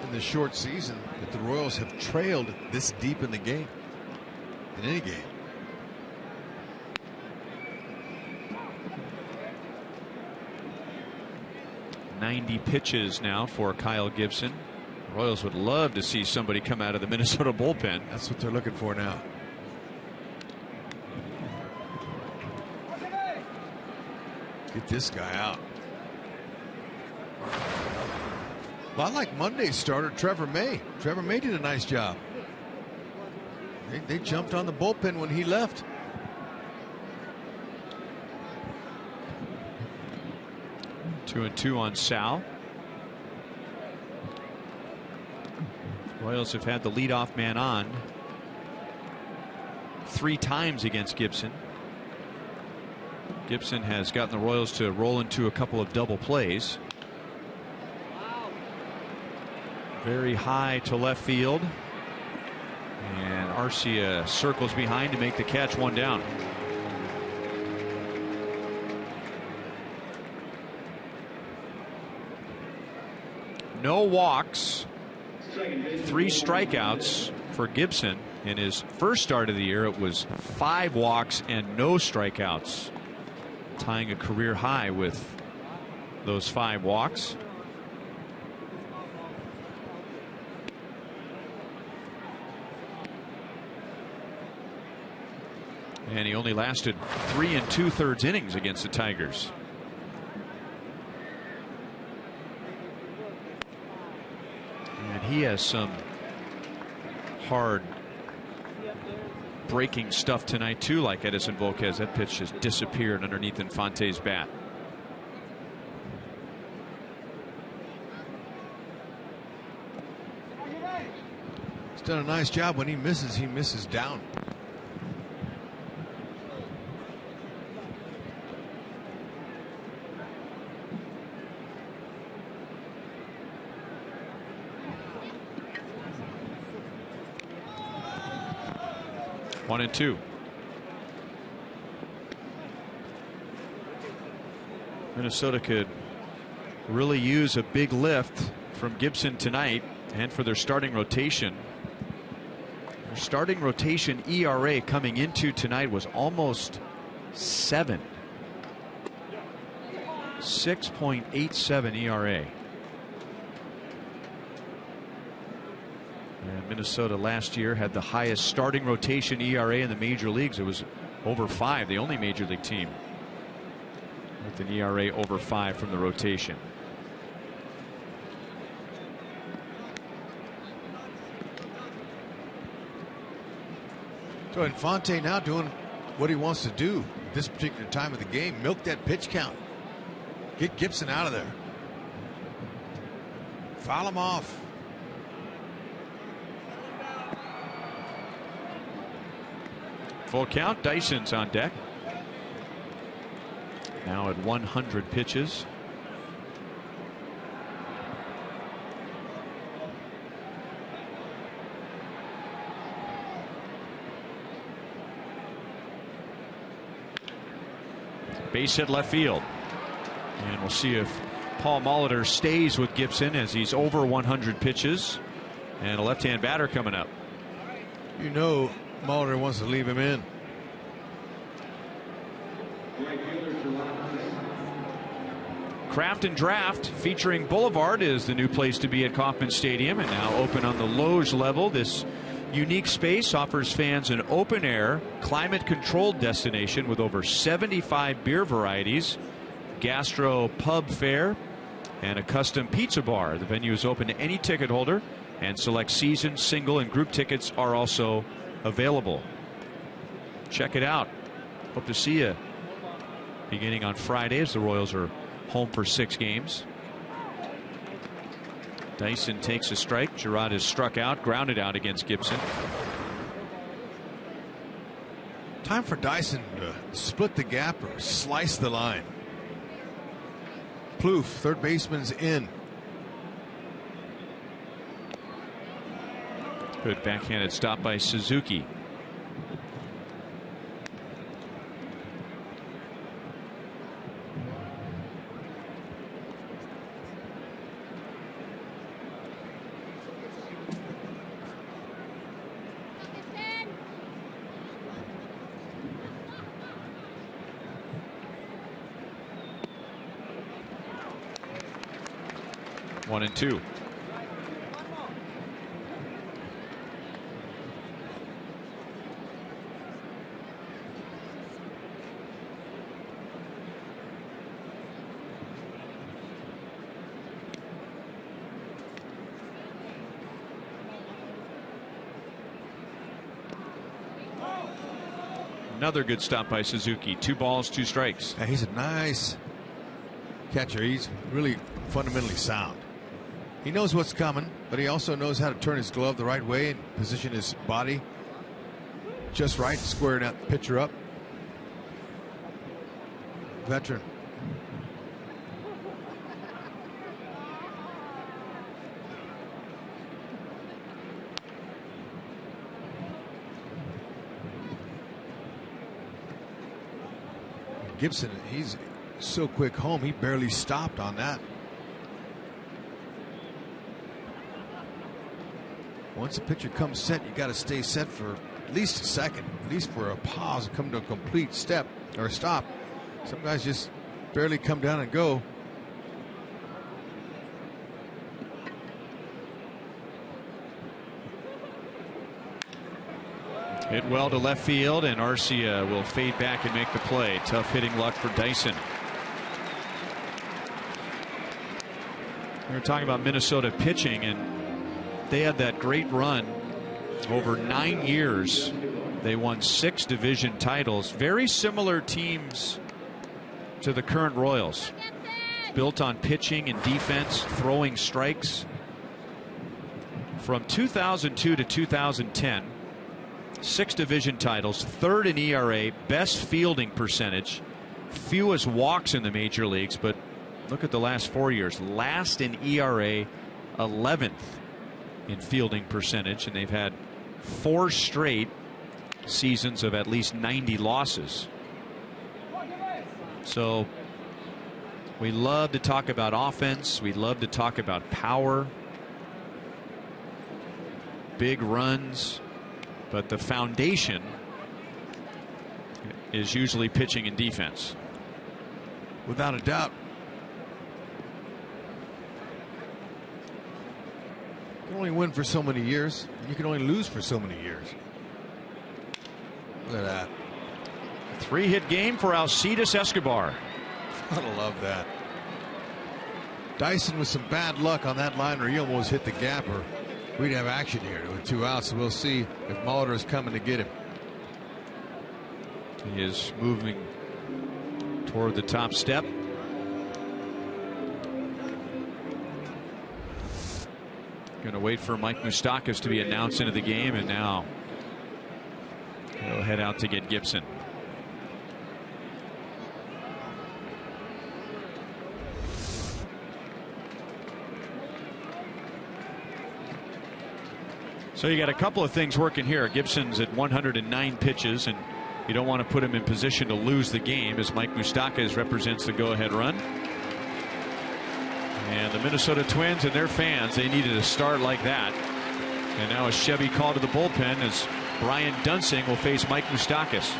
in the short season that the Royals have trailed this deep in the game, in any game. .90 pitches now for Kyle Gibson. Royals would love to see somebody come out of the Minnesota bullpen. That's what they're looking for now. Get this guy out. A lot like Monday's starter Trevor May. Trevor May did a nice job. They jumped on the bullpen when he left. Two and two on Sal. Royals have had the leadoff man on 3 times against Gibson. Gibson has gotten the Royals to roll into a couple of double plays. Very high to left field. And Arcia circles behind to make the catch, 1 down. No walks, 3 strikeouts for Gibson. In his first start of the year, it was 5 walks and no strikeouts, tying a career high with those 5 walks. And he only lasted 3 2/3 innings against the Tigers. And he has some hard breaking stuff tonight too, like Edison Volquez. That pitch just disappeared underneath Infante's bat. He's done a nice job. When he misses down. One and two. Minnesota could really use a big lift from Gibson tonight and for their starting rotation. Their starting rotation ERA coming into tonight was almost 7. 6.87 ERA. And Minnesota last year had the highest starting rotation ERA in the major leagues. It was over 5, the only major league team with an ERA over 5 from the rotation. So Infante now doing what he wants to do at this particular time of the game. Milk that pitch count. Get Gibson out of there. Foul him off. Full count. Dyson's on deck. Now at 100 pitches. Base hit left field. And we'll see if Paul Molitor stays with Gibson as he's over 100 pitches. And a left-hand batter coming up. You know Molitor wants to leave him in. Craft and Draft featuring Boulevard is the new place to be at Kauffman Stadium, and now open on the Loge level. This unique space offers fans an open-air, climate-controlled destination with over 75 beer varieties, gastro pub fare, and a custom pizza bar. The venue is open to any ticket holder, and select season, single, and group tickets are also available. Check it out. Hope to see you beginning on Friday as the Royals are home for 6 games. Dyson takes a strike. Girard is struck out, grounded out against Gibson. Time for Dyson to split the gap or slice the line. Plouffe, third baseman's in. Good backhanded stop by Suzuki. 1-2. Another good stop by Suzuki. 2 balls, 2 strikes. Yeah, he's a nice catcher. He's really fundamentally sound. He knows what's coming, but he also knows how to turn his glove the right way and position his body just right, squaring that pitcher up. Veteran. Gibson, he's so quick home, he barely stopped on that. Once the pitcher comes set, you got to stay set for at least a second, at least for a pause, come to a complete step or stop. Some guys just barely come down and go. Hit well to left field, and Arcia will fade back and make the play. Tough hitting luck for Dyson. We were talking about Minnesota pitching, and they had that great run over 9 years. They won 6 division titles. Very similar teams to the current Royals. Built on pitching and defense, throwing strikes. From 2002 to 2010, 6 division titles, 3rd in ERA, best fielding percentage, fewest walks in the major leagues. But look at the last 4 years. Last in ERA, 11th in fielding percentage, and they've had 4 straight seasons of at least 90 losses. So we love to talk about offense. We love to talk about power, big runs, but the foundation is usually pitching and defense. Without a doubt. You can only win for so many years, and you can only lose for so many years. Look at that. 3-hit game for Alcides Escobar. I love that. Dyson with some bad luck on that liner. He almost hit the gap, or we'd have action here with 2 outs. So we'll see if Molitor is coming to get him. He is moving toward the top step. Going to wait for Mike Moustakas to be announced into the game, and now he'll head out to get Gibson. So you got a couple of things working here. Gibson's at 109 pitches, and you don't want to put him in position to lose the game, as Mike Moustakas represents the go-ahead run. And the Minnesota Twins and their fans, they needed a start like that. And now a Chevy call to the bullpen as Brian Dunsing will face Mike Moustakas.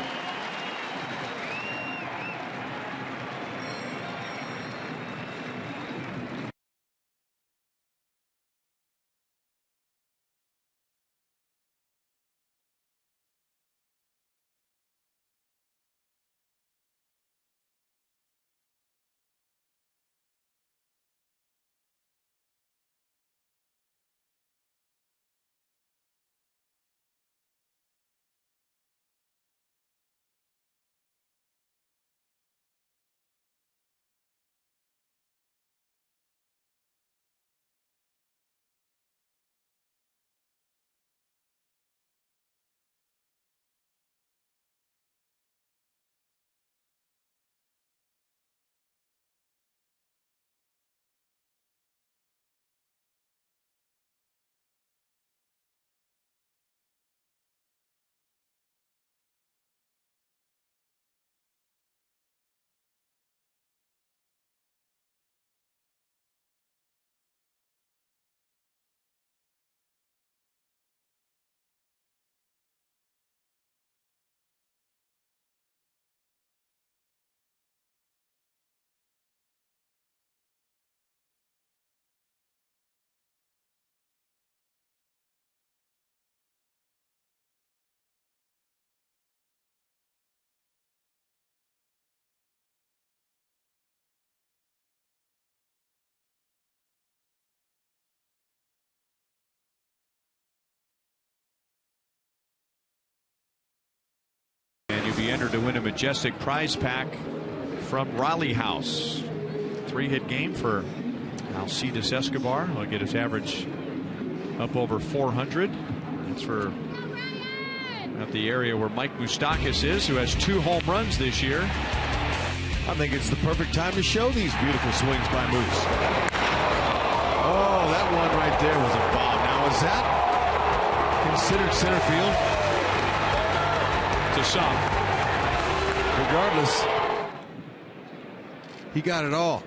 be entered to win a majestic prize pack from Raleigh House. 3-hit game for Alcides Escobar. He'll get his average up over 400. That's for at the area where Mike Moustakas is, who has 2 home runs this year. I think it's the perfect time to show these beautiful swings by Moose. Oh, that one right there was a bomb. Now, is that considered center field? To some. Regardless, he got it all.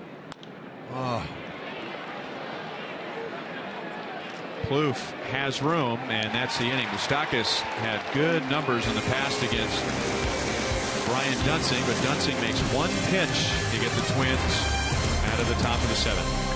Oh. Plouffe has room, and that's the inning. Moustakas had good numbers in the past against Brian Dunsing, but Dunsing makes 1 pitch to get the Twins out of the top of the 7th.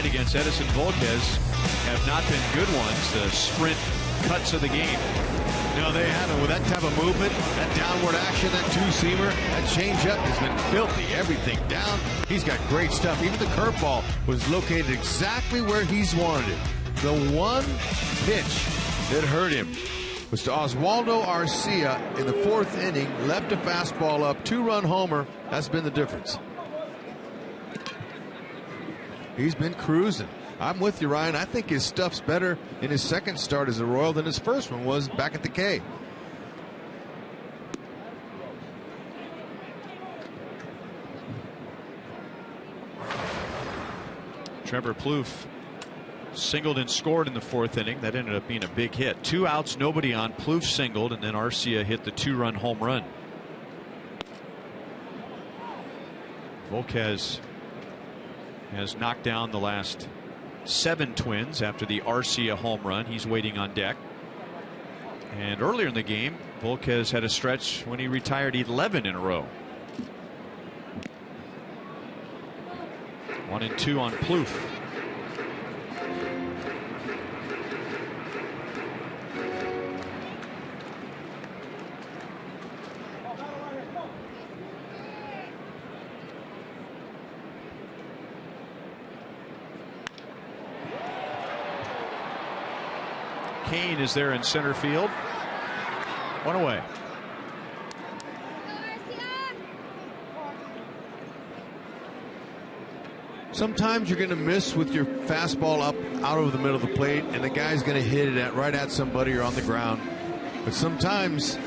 Against Edison Volquez have not been good ones. The sprint cuts of the game. No, they haven't. With that type of movement, that downward action, that two-seamer, that changeup has been filthy. Everything down. He's got great stuff. Even the curveball was located exactly where he's wanted it. The one pitch that hurt him was to Oswaldo Arcia in the 4th inning. Left a fastball up, 2-run homer. That's been the difference. He's been cruising. I'm with you, Ryan. I think his stuff's better in his second start as a Royal than his first one was back at the K. Trevor Plouffe singled and scored in the 4th inning. That ended up being a big hit. 2 outs, nobody on. Plouffe singled, and then Arcia hit the 2-run home run. Volquez has knocked down the last 7 Twins after the Arcia home run. He's waiting on deck. And earlier in the game, Volquez had a stretch when he retired 11 in a row. 1-2 on Plouffe. Kane is there in center field. 1 away. Sometimes you're going to miss with your fastball up out over the middle of the plate, and the guy's going to hit it right at somebody or on the ground. But sometimes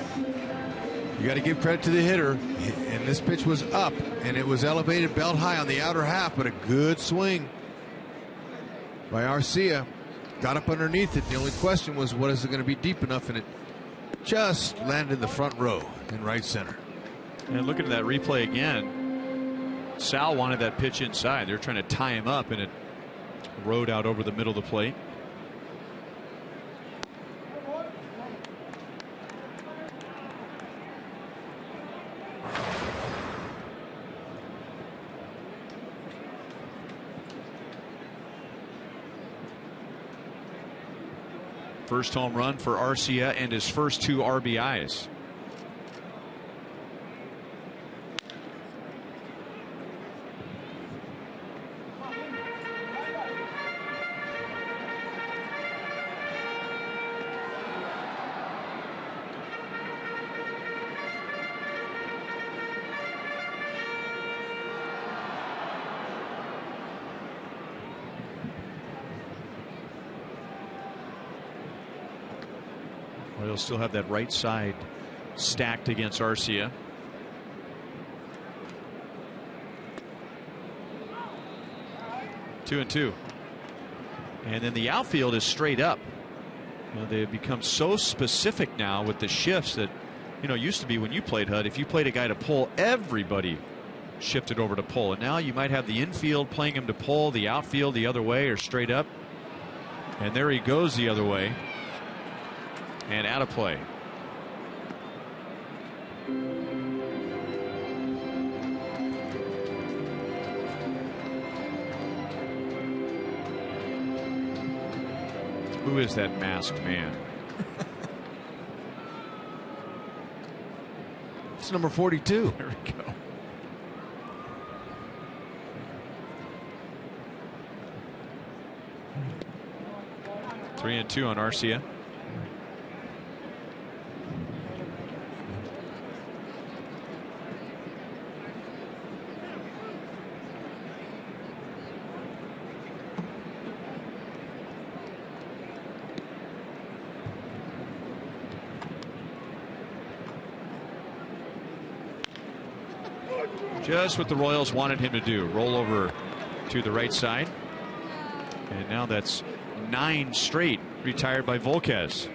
you got to give credit to the hitter, and this pitch was up, and it was elevated belt high on the outer half, but a good swing by Arcia. Got up underneath it. The only question was, what is it going to be deep enough? And it just landed in the front row in right center. And looking at that replay again, Sal wanted that pitch inside. They're trying to tie him up, and it rode out over the middle of the plate. First home run for Arcia and his first 2 RBIs. They'll still have that right side stacked against Arcia. Two and two. And then the outfield is straight up. They've become so specific now with the shifts that, used to be when you played, HUD, if you played a guy to pull, everybody shifted over to pull. And now you might have the infield playing him to pull, the outfield the other way or straight up. And there he goes the other way. And out of play. Who is that masked man? It's number 42. There we go. Three and two on Arcia. Just what the Royals wanted him to do. Roll over to the right side. And now that's 9 straight retired by Volquez.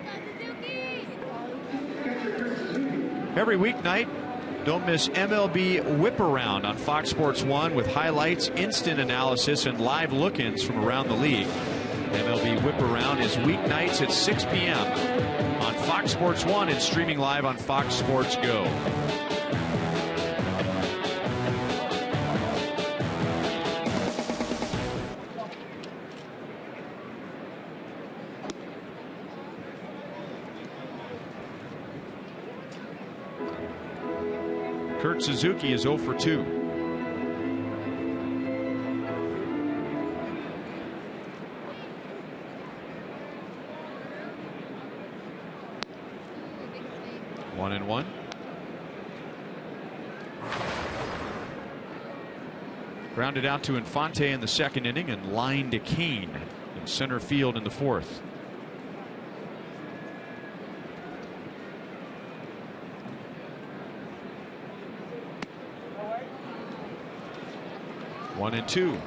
Every weeknight, don't miss MLB Whip Around on Fox Sports 1 with highlights, instant analysis, and live look-ins from around the league. MLB Whip Around is weeknights at 6 p.m. on Fox Sports 1 and streaming live on Fox Sports Go. Kurt Suzuki is 0 for 2. One and one. Grounded out to Infante in the second inning and line to Kane in center field in the fourth. One and two.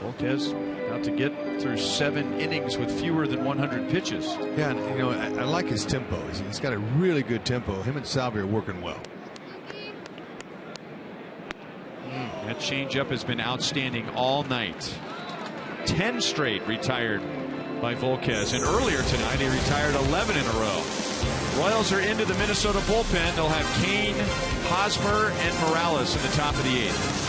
Volquez about to get through 7 innings with fewer than 100 pitches. Yeah, and, I like his tempo. He's got a really good tempo. Him and Salvi are working well. That changeup has been outstanding all night. 10 straight retired by Volquez, and earlier tonight he retired 11 in a row. Royals are into the Minnesota bullpen. They'll have Kane, Hosmer, and Morales in the top of the 8th.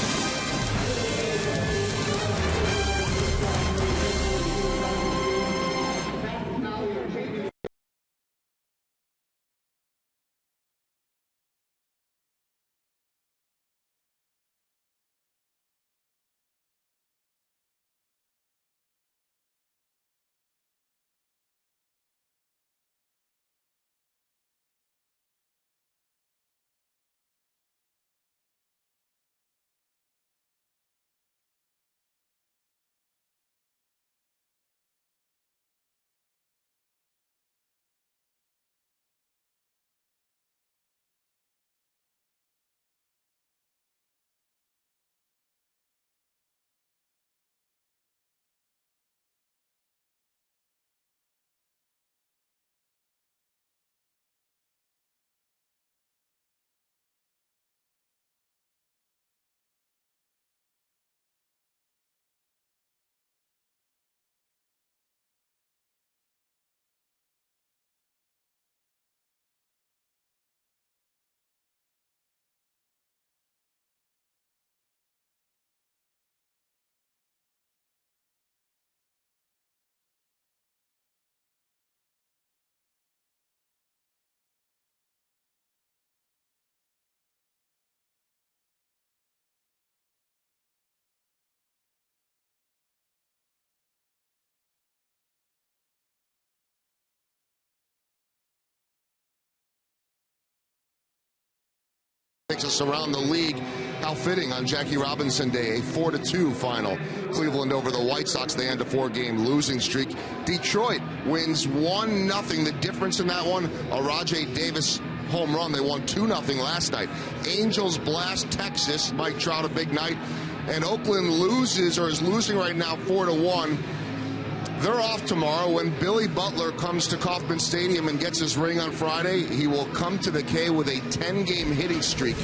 takes us around the league. How fitting on Jackie Robinson Day, a 4-2 final. Cleveland over the White Sox. They end a 4-game losing streak. Detroit wins 1-0. The difference in that one, a Rajai Davis home run. They won 2-0 last night. Angels blast Texas. Mike Trout a big night. And Oakland loses, or is losing right now, 4-1. They're off tomorrow. When Billy Butler comes to Kauffman Stadium and gets his ring on Friday, he will come to the K with a 10-game hitting streak.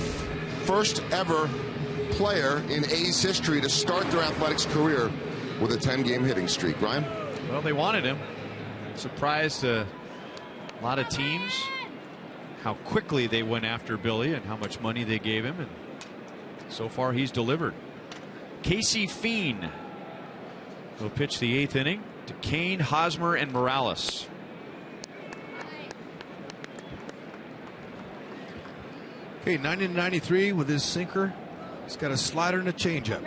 First ever player in A's history to start their athletics career with a 10-game hitting streak. Ryan? Well, they wanted him. Surprised a lot of teams how quickly they went after Billy and how much money they gave him. And so far, he's delivered. Casey Fien will pitch the 8th inning to Kane, Hosmer, and Morales. Okay, 90-93 with his sinker. He's got a slider and a changeup.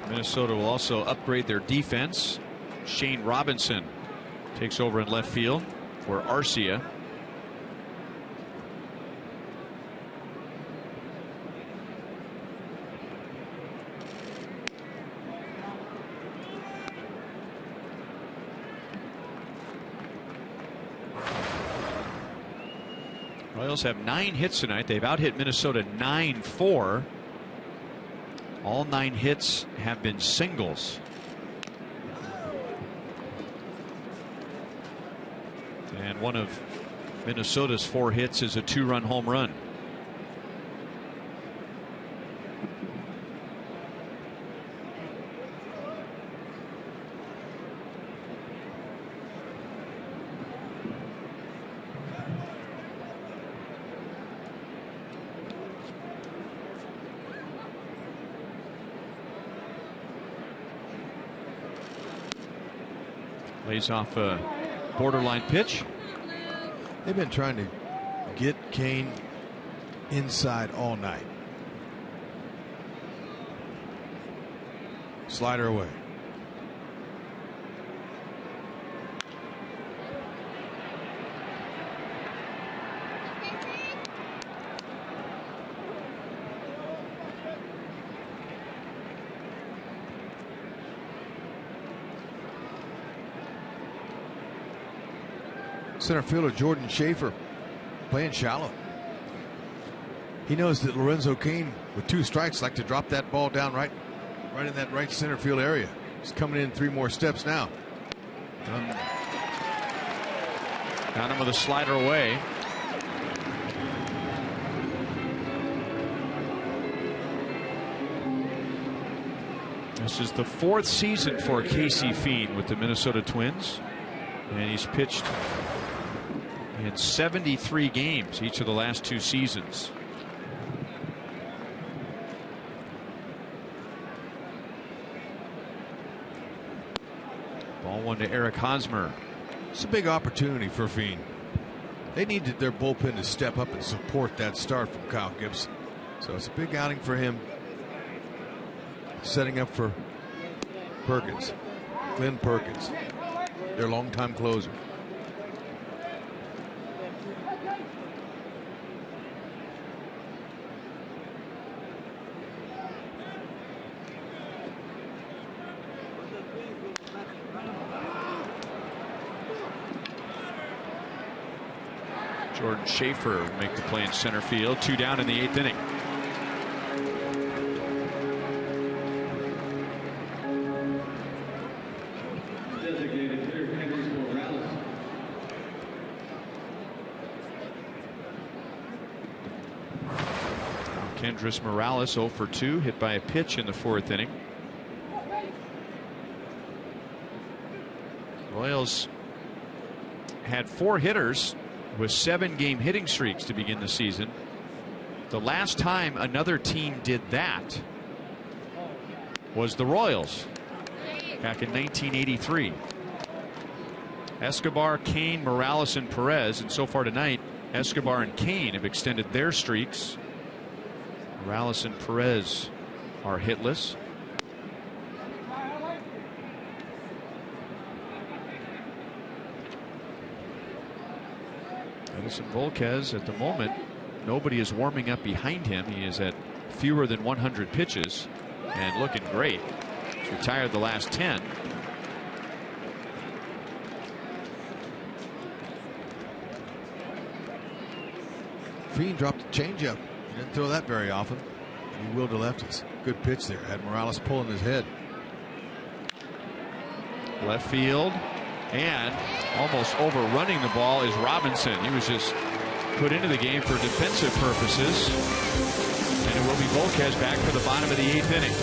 Minnesota will also upgrade their defense. Shane Robinson takes over in left field for Arcia. Royals have 9 hits tonight. They've out-hit Minnesota 9-4. All 9 hits have been singles. And one of Minnesota's 4 hits is a 2-run home run. Lays off a borderline pitch. They've been trying to get Kane inside all night. Slider away. Center fielder Jordan Schaefer playing shallow. He knows that Lorenzo Cain, with 2 strikes, like to drop that ball down right in that right center field area. He's coming in 3 more steps now. Got him with a slider away. This is the 4th season for Casey Fien with the Minnesota Twins, and he's pitched in 73 games each of the last 2 seasons. Ball 1 to Eric Hosmer. It's a big opportunity for Fien. They needed their bullpen to step up and support that start from Kyle Gibson. So it's a big outing for him. Setting up for Perkins, Glenn Perkins, their longtime closer. Jordan Schaefer will make the play in center field. 2 down in the 8th inning. Kendrys Morales 0 for 2, hit by a pitch in the 4th inning. Royals had 4 hitters with 7-game hitting streaks to begin the season. The last time another team did that was the Royals back in 1983. Escobar, Kane, Morales, and Perez, and so far tonight Escobar and Kane have extended their streaks. Morales and Perez are hitless. Nelson Volquez at the moment, nobody is warming up behind him. He is at fewer than 100 pitches and looking great. He's retired the last 10. Fiend dropped a changeup. He didn't throw that very often. He willed to lefties. Good pitch there. Had Morales pulling his head. Left field, and almost overrunning the ball is Robinson. He was just put into the game for defensive purposes, and it will be Volquez back for the bottom of the 8th inning.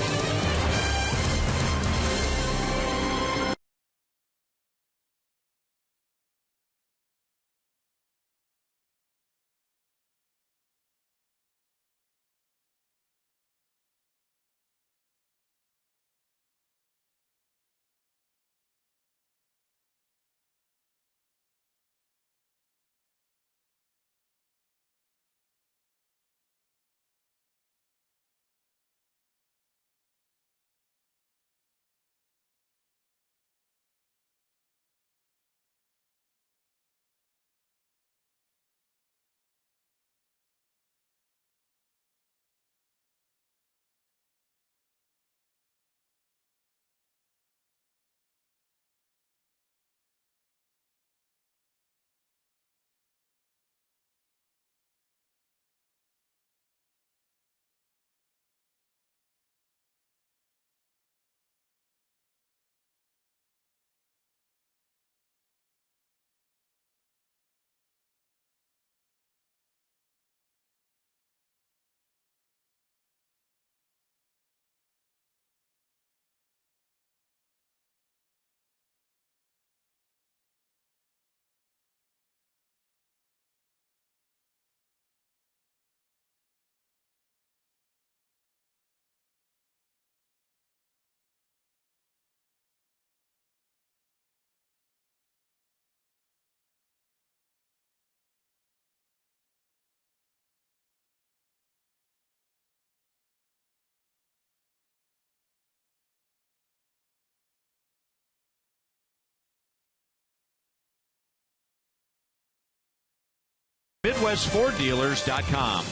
MidwestFordDealers.com.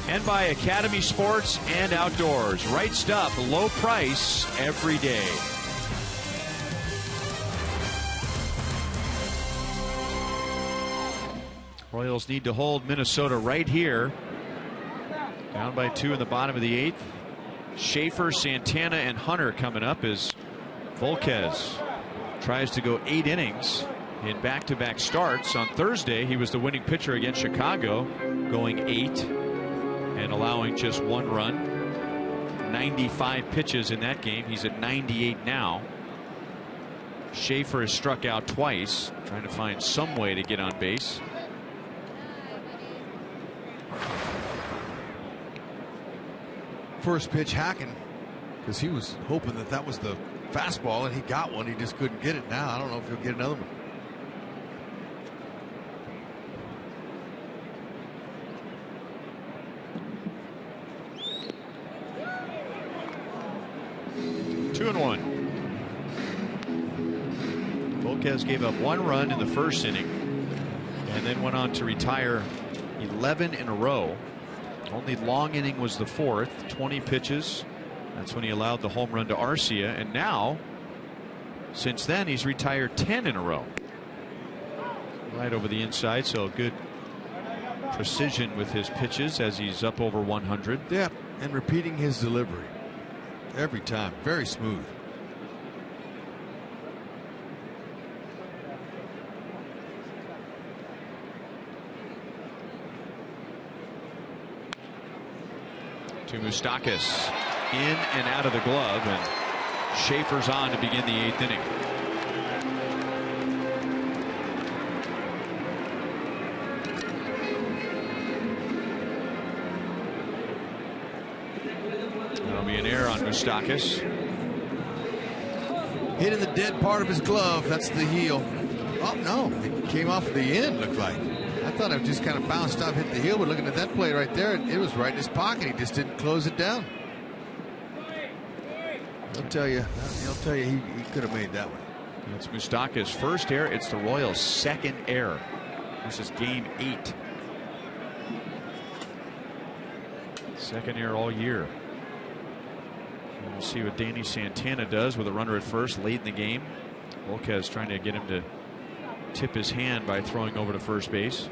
And by Academy Sports and Outdoors. Right stuff, low price every day. Royals need to hold Minnesota right here. Down by 2 in the bottom of the 8th. Schaefer, Santana, and Hunter coming up as Volquez tries to go 8 innings in back-to-back starts. On Thursday, he was the winning pitcher against Chicago, going 8 and allowing just 1 run. 95 pitches in that game. He's at 98 now. Schaefer has struck out twice, trying to find some way to get on base. First pitch hacking, because he was hoping that that was the fastball, and he got one. He just couldn't get it. Now I don't know if he'll get another one. Two and 1. Volquez gave up 1 run in the first inning and then went on to retire 11 in a row. Only long inning was the 4th, 20 pitches. That's when he allowed the home run to Arcia, and now since then he's retired 10 in a row. Right over the inside, so good precision with his pitches as he's up over 100. Yeah, and repeating his delivery every time. Very smooth. To Moustakas, in and out of the glove, and Schaefer's on to begin the 8th inning. That'll be an error on Moustakas. Hit in the dead part of his glove. That's the heel. Oh no, it came off the end, looked like. I thought it just kind of bounced off, hit the heel, but looking at that play right there, it was right in his pocket. He just didn't close it down. He'll tell you he could have made that one. It's Moustakas' first error. It's the Royals' 2nd error. This is game 8. Second error all year. And we'll see what Danny Santana does with a runner at first late in the game. Volquez trying to get him to tip his hand by throwing over to first base.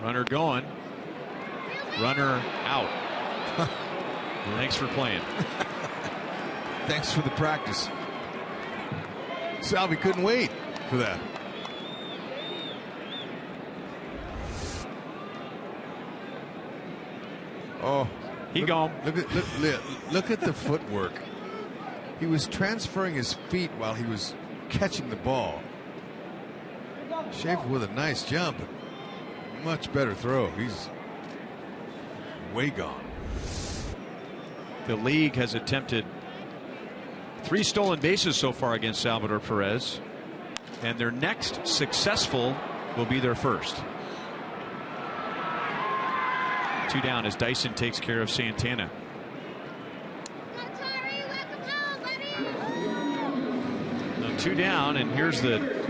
Runner going. Runner out. Thanks for playing. Thanks for the practice. Salvi couldn't wait for that. Oh, gone. Look at the footwork. He was transferring his feet while he was catching the ball. Schaefer with a nice jump. Much better throw. He's way gone. The league has attempted 3 stolen bases so far against Salvador Perez, and their next successful will be their first. 2 down as Dyson takes care of Santana. Now 2 down, and here's the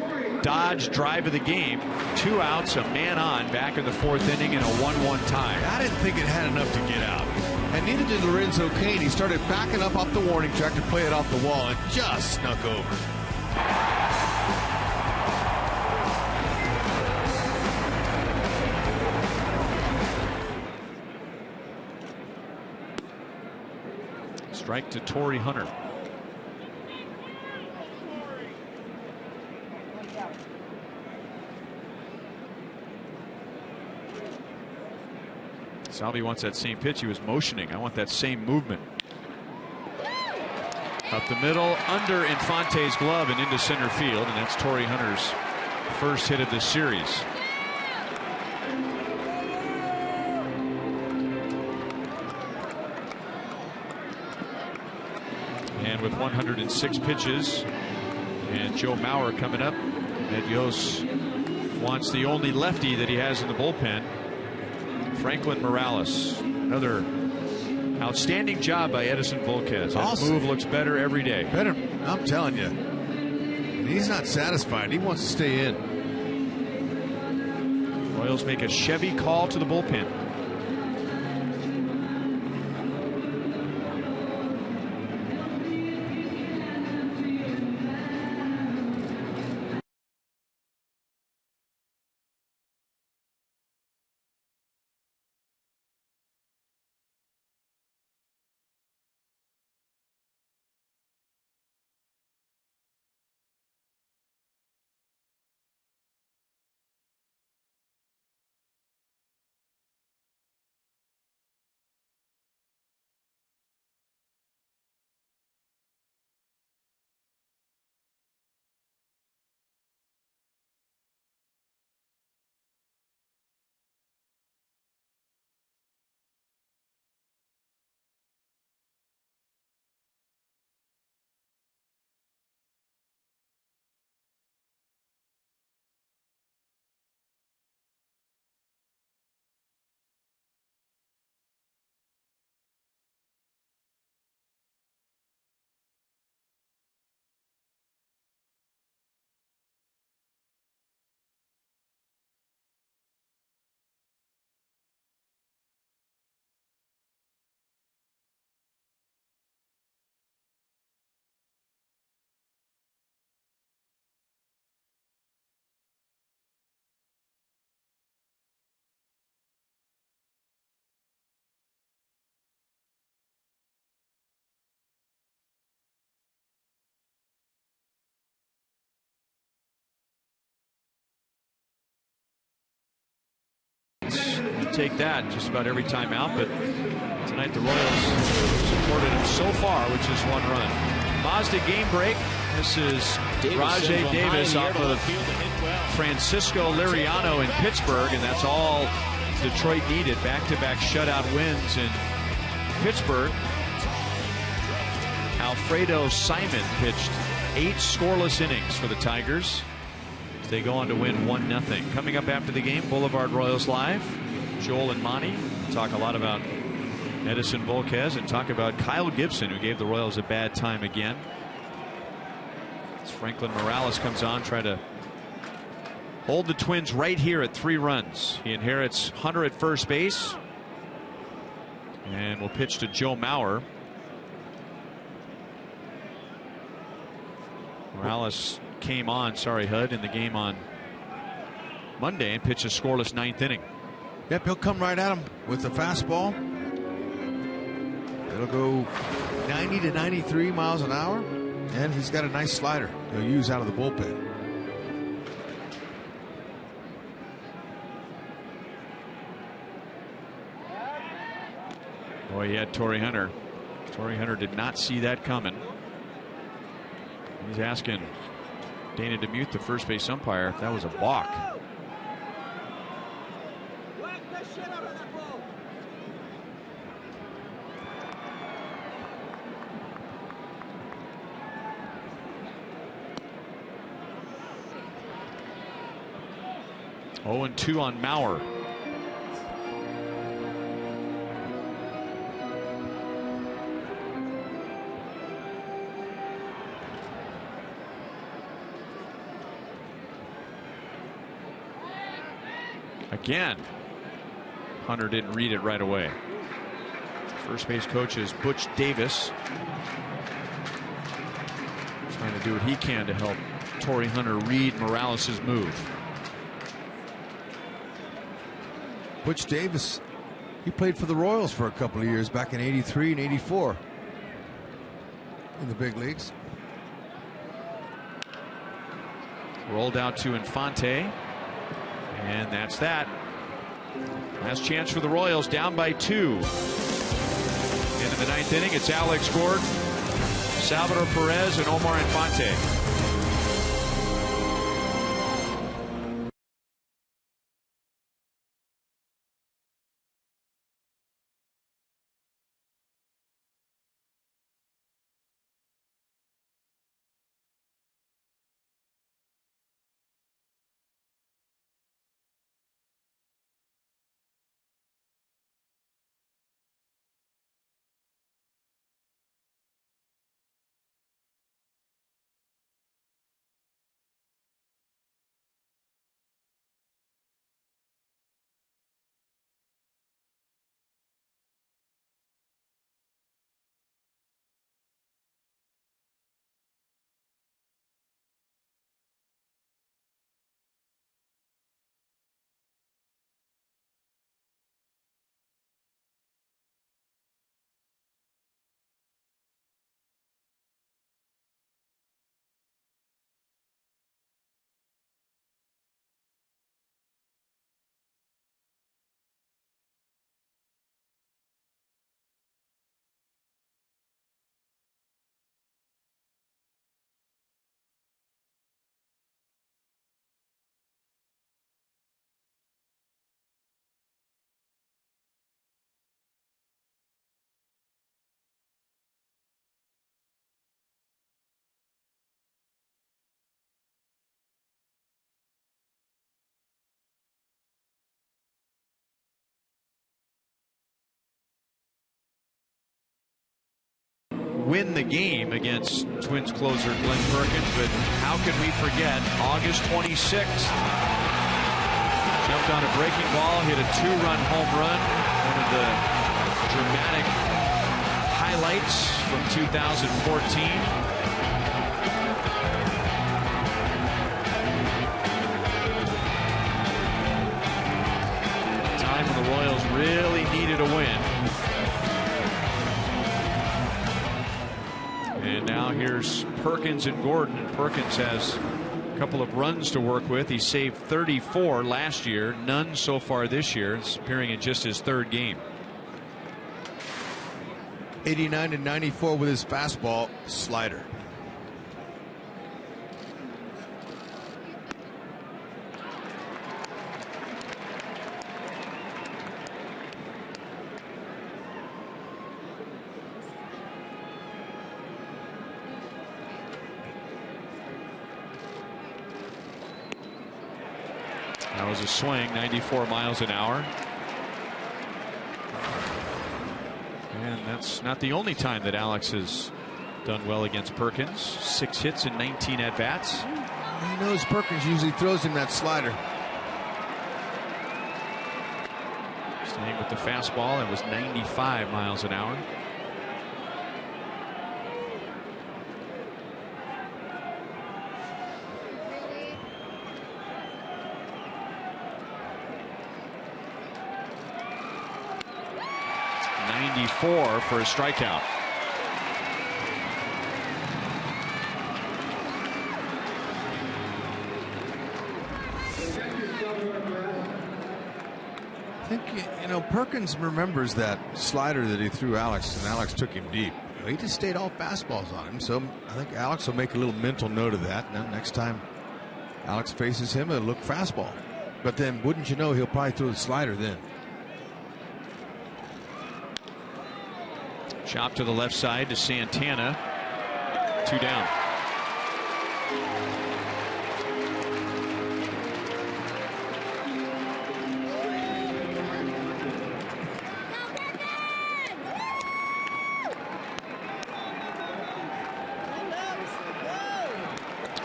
Dodge drive of the game. 2 outs, a man on, back in the 4th inning, and a 1-1 tie. I didn't think it had enough to get out. And neither did Lorenzo Cain. He started backing up off the warning track to play it off the wall and just snuck over. Strike to Torrey Hunter. Salvi wants that same pitch. He was motioning. I want that same movement. Up the middle, under Infante's glove and into center field, and that's Torrey Hunter's first hit of this series. And with 106 pitches and Joe Mauer coming up, Ed Yost wants the only lefty that he has in the bullpen. Franklin Morales. Another outstanding job by Edison Volquez. Awesome. That move looks better every day. Better, I'm telling you. And he's not satisfied. He wants to stay in. Royals make a Chevy call to the bullpen. Take that just about every time out, but tonight the Royals supported him so far with just 1 run. Mazda game break. This is Rajay Davis off of Francisco Liriano in Pittsburgh, and that's all Detroit needed. Back-to-back shutout wins in Pittsburgh. Alfredo Simon pitched 8 scoreless innings for the Tigers. They go on to win 1-0. Coming up after the game, Boulevard Royals Live. Joel and Monty talk a lot about Edison Volquez and talk about Kyle Gibson, who gave the Royals a bad time again. As Franklin Morales comes on, try to hold the Twins right here at 3 runs. He inherits Hunter at first base and will pitch to Joe Mauer. Morales came on, sorry Hud, in the game on Monday and pitched a scoreless 9th inning. Yep, he'll come right at him with the fastball. It'll go 90 to 93 miles an hour, and he's got a nice slider he'll use out of the bullpen. Boy, he had Torrey Hunter. Torrey Hunter did not see that coming. He's asking Dana DeMuth, the first base umpire, if that was a balk. Oh, 0-2 on Mauer. Again, Hunter didn't read it right away. First base coach is Butch Davis, trying to do what he can to help Torrey Hunter read Morales' move. Butch Davis, he played for the Royals for a couple of years back in '83 and '84 in the big leagues. Rolled out to Infante. And that's that. Last chance for the Royals, down by 2. Into the 9th inning, it's Alex Gordon, Salvador Perez, and Omar Infante. Win the game against Twins closer Glenn Perkins, but how could we forget August 26th? Jumped on a breaking ball, hit a 2-run home run, one of the dramatic highlights from 2014. Time when the Royals really needed a win. And now here's Perkins and Gordon. Perkins has a couple of runs to work with. He saved 34 last year, none so far this year. It's appearing in just his 3rd game. 89 to 94 with his fastball slider. was a swing, 94 miles an hour. And that's not the only time that Alex has done well against Perkins. 6 hits and 19 at-bats. He knows Perkins usually throws him that slider. Staying with the fastball, it was 95 miles an hour. For a strikeout. I think, you know, Perkins remembers that slider that he threw Alex, and Alex took him deep. He just stayed all fastballs on him, so I think Alex will make a little mental note of that. And then next time Alex faces him, it'll look fastball. But then, wouldn't you know, he'll probably throw the slider then. Chop to the left side to Santana. 2 down.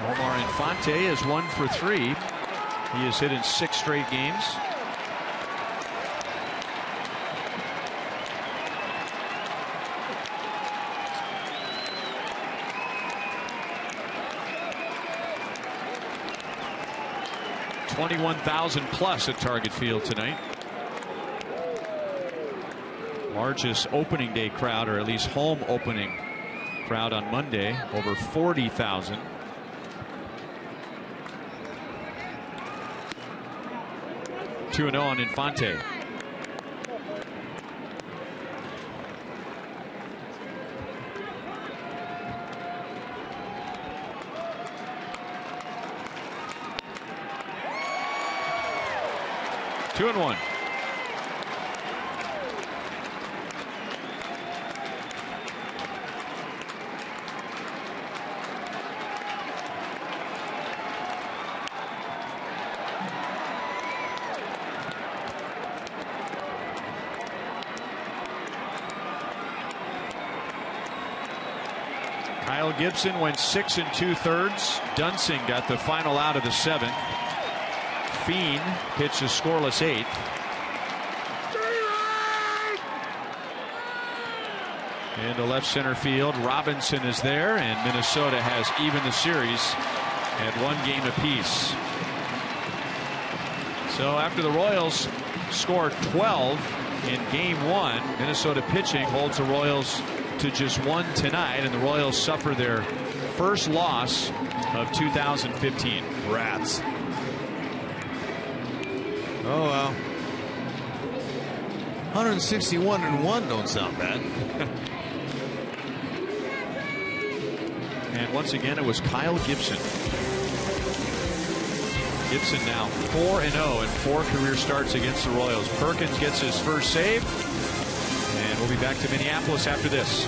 Omar Infante is 1 for 3. He has hit in 6 straight games. $21,000+ at Target Field tonight. Largest opening day crowd, or at least home opening crowd on Monday, over 40,000. Two 2-0 on Infante. Two and one. Kyle Gibson went 6 2/3. Dunsing got the final out of the 7th. Fiend pitched a scoreless 8th. Into left center field, Robinson is there, and Minnesota has even the series at 1 game apiece. So after the Royals scored 12 in game 1, Minnesota pitching holds the Royals to just 1 tonight, and the Royals suffer their first loss of 2015. Rats. Oh well. 161-1 don't sound bad. And once again, it was Kyle Gibson. Gibson now 4-0 in 4 career starts against the Royals. Perkins gets his first save. And we'll be back to Minneapolis after this.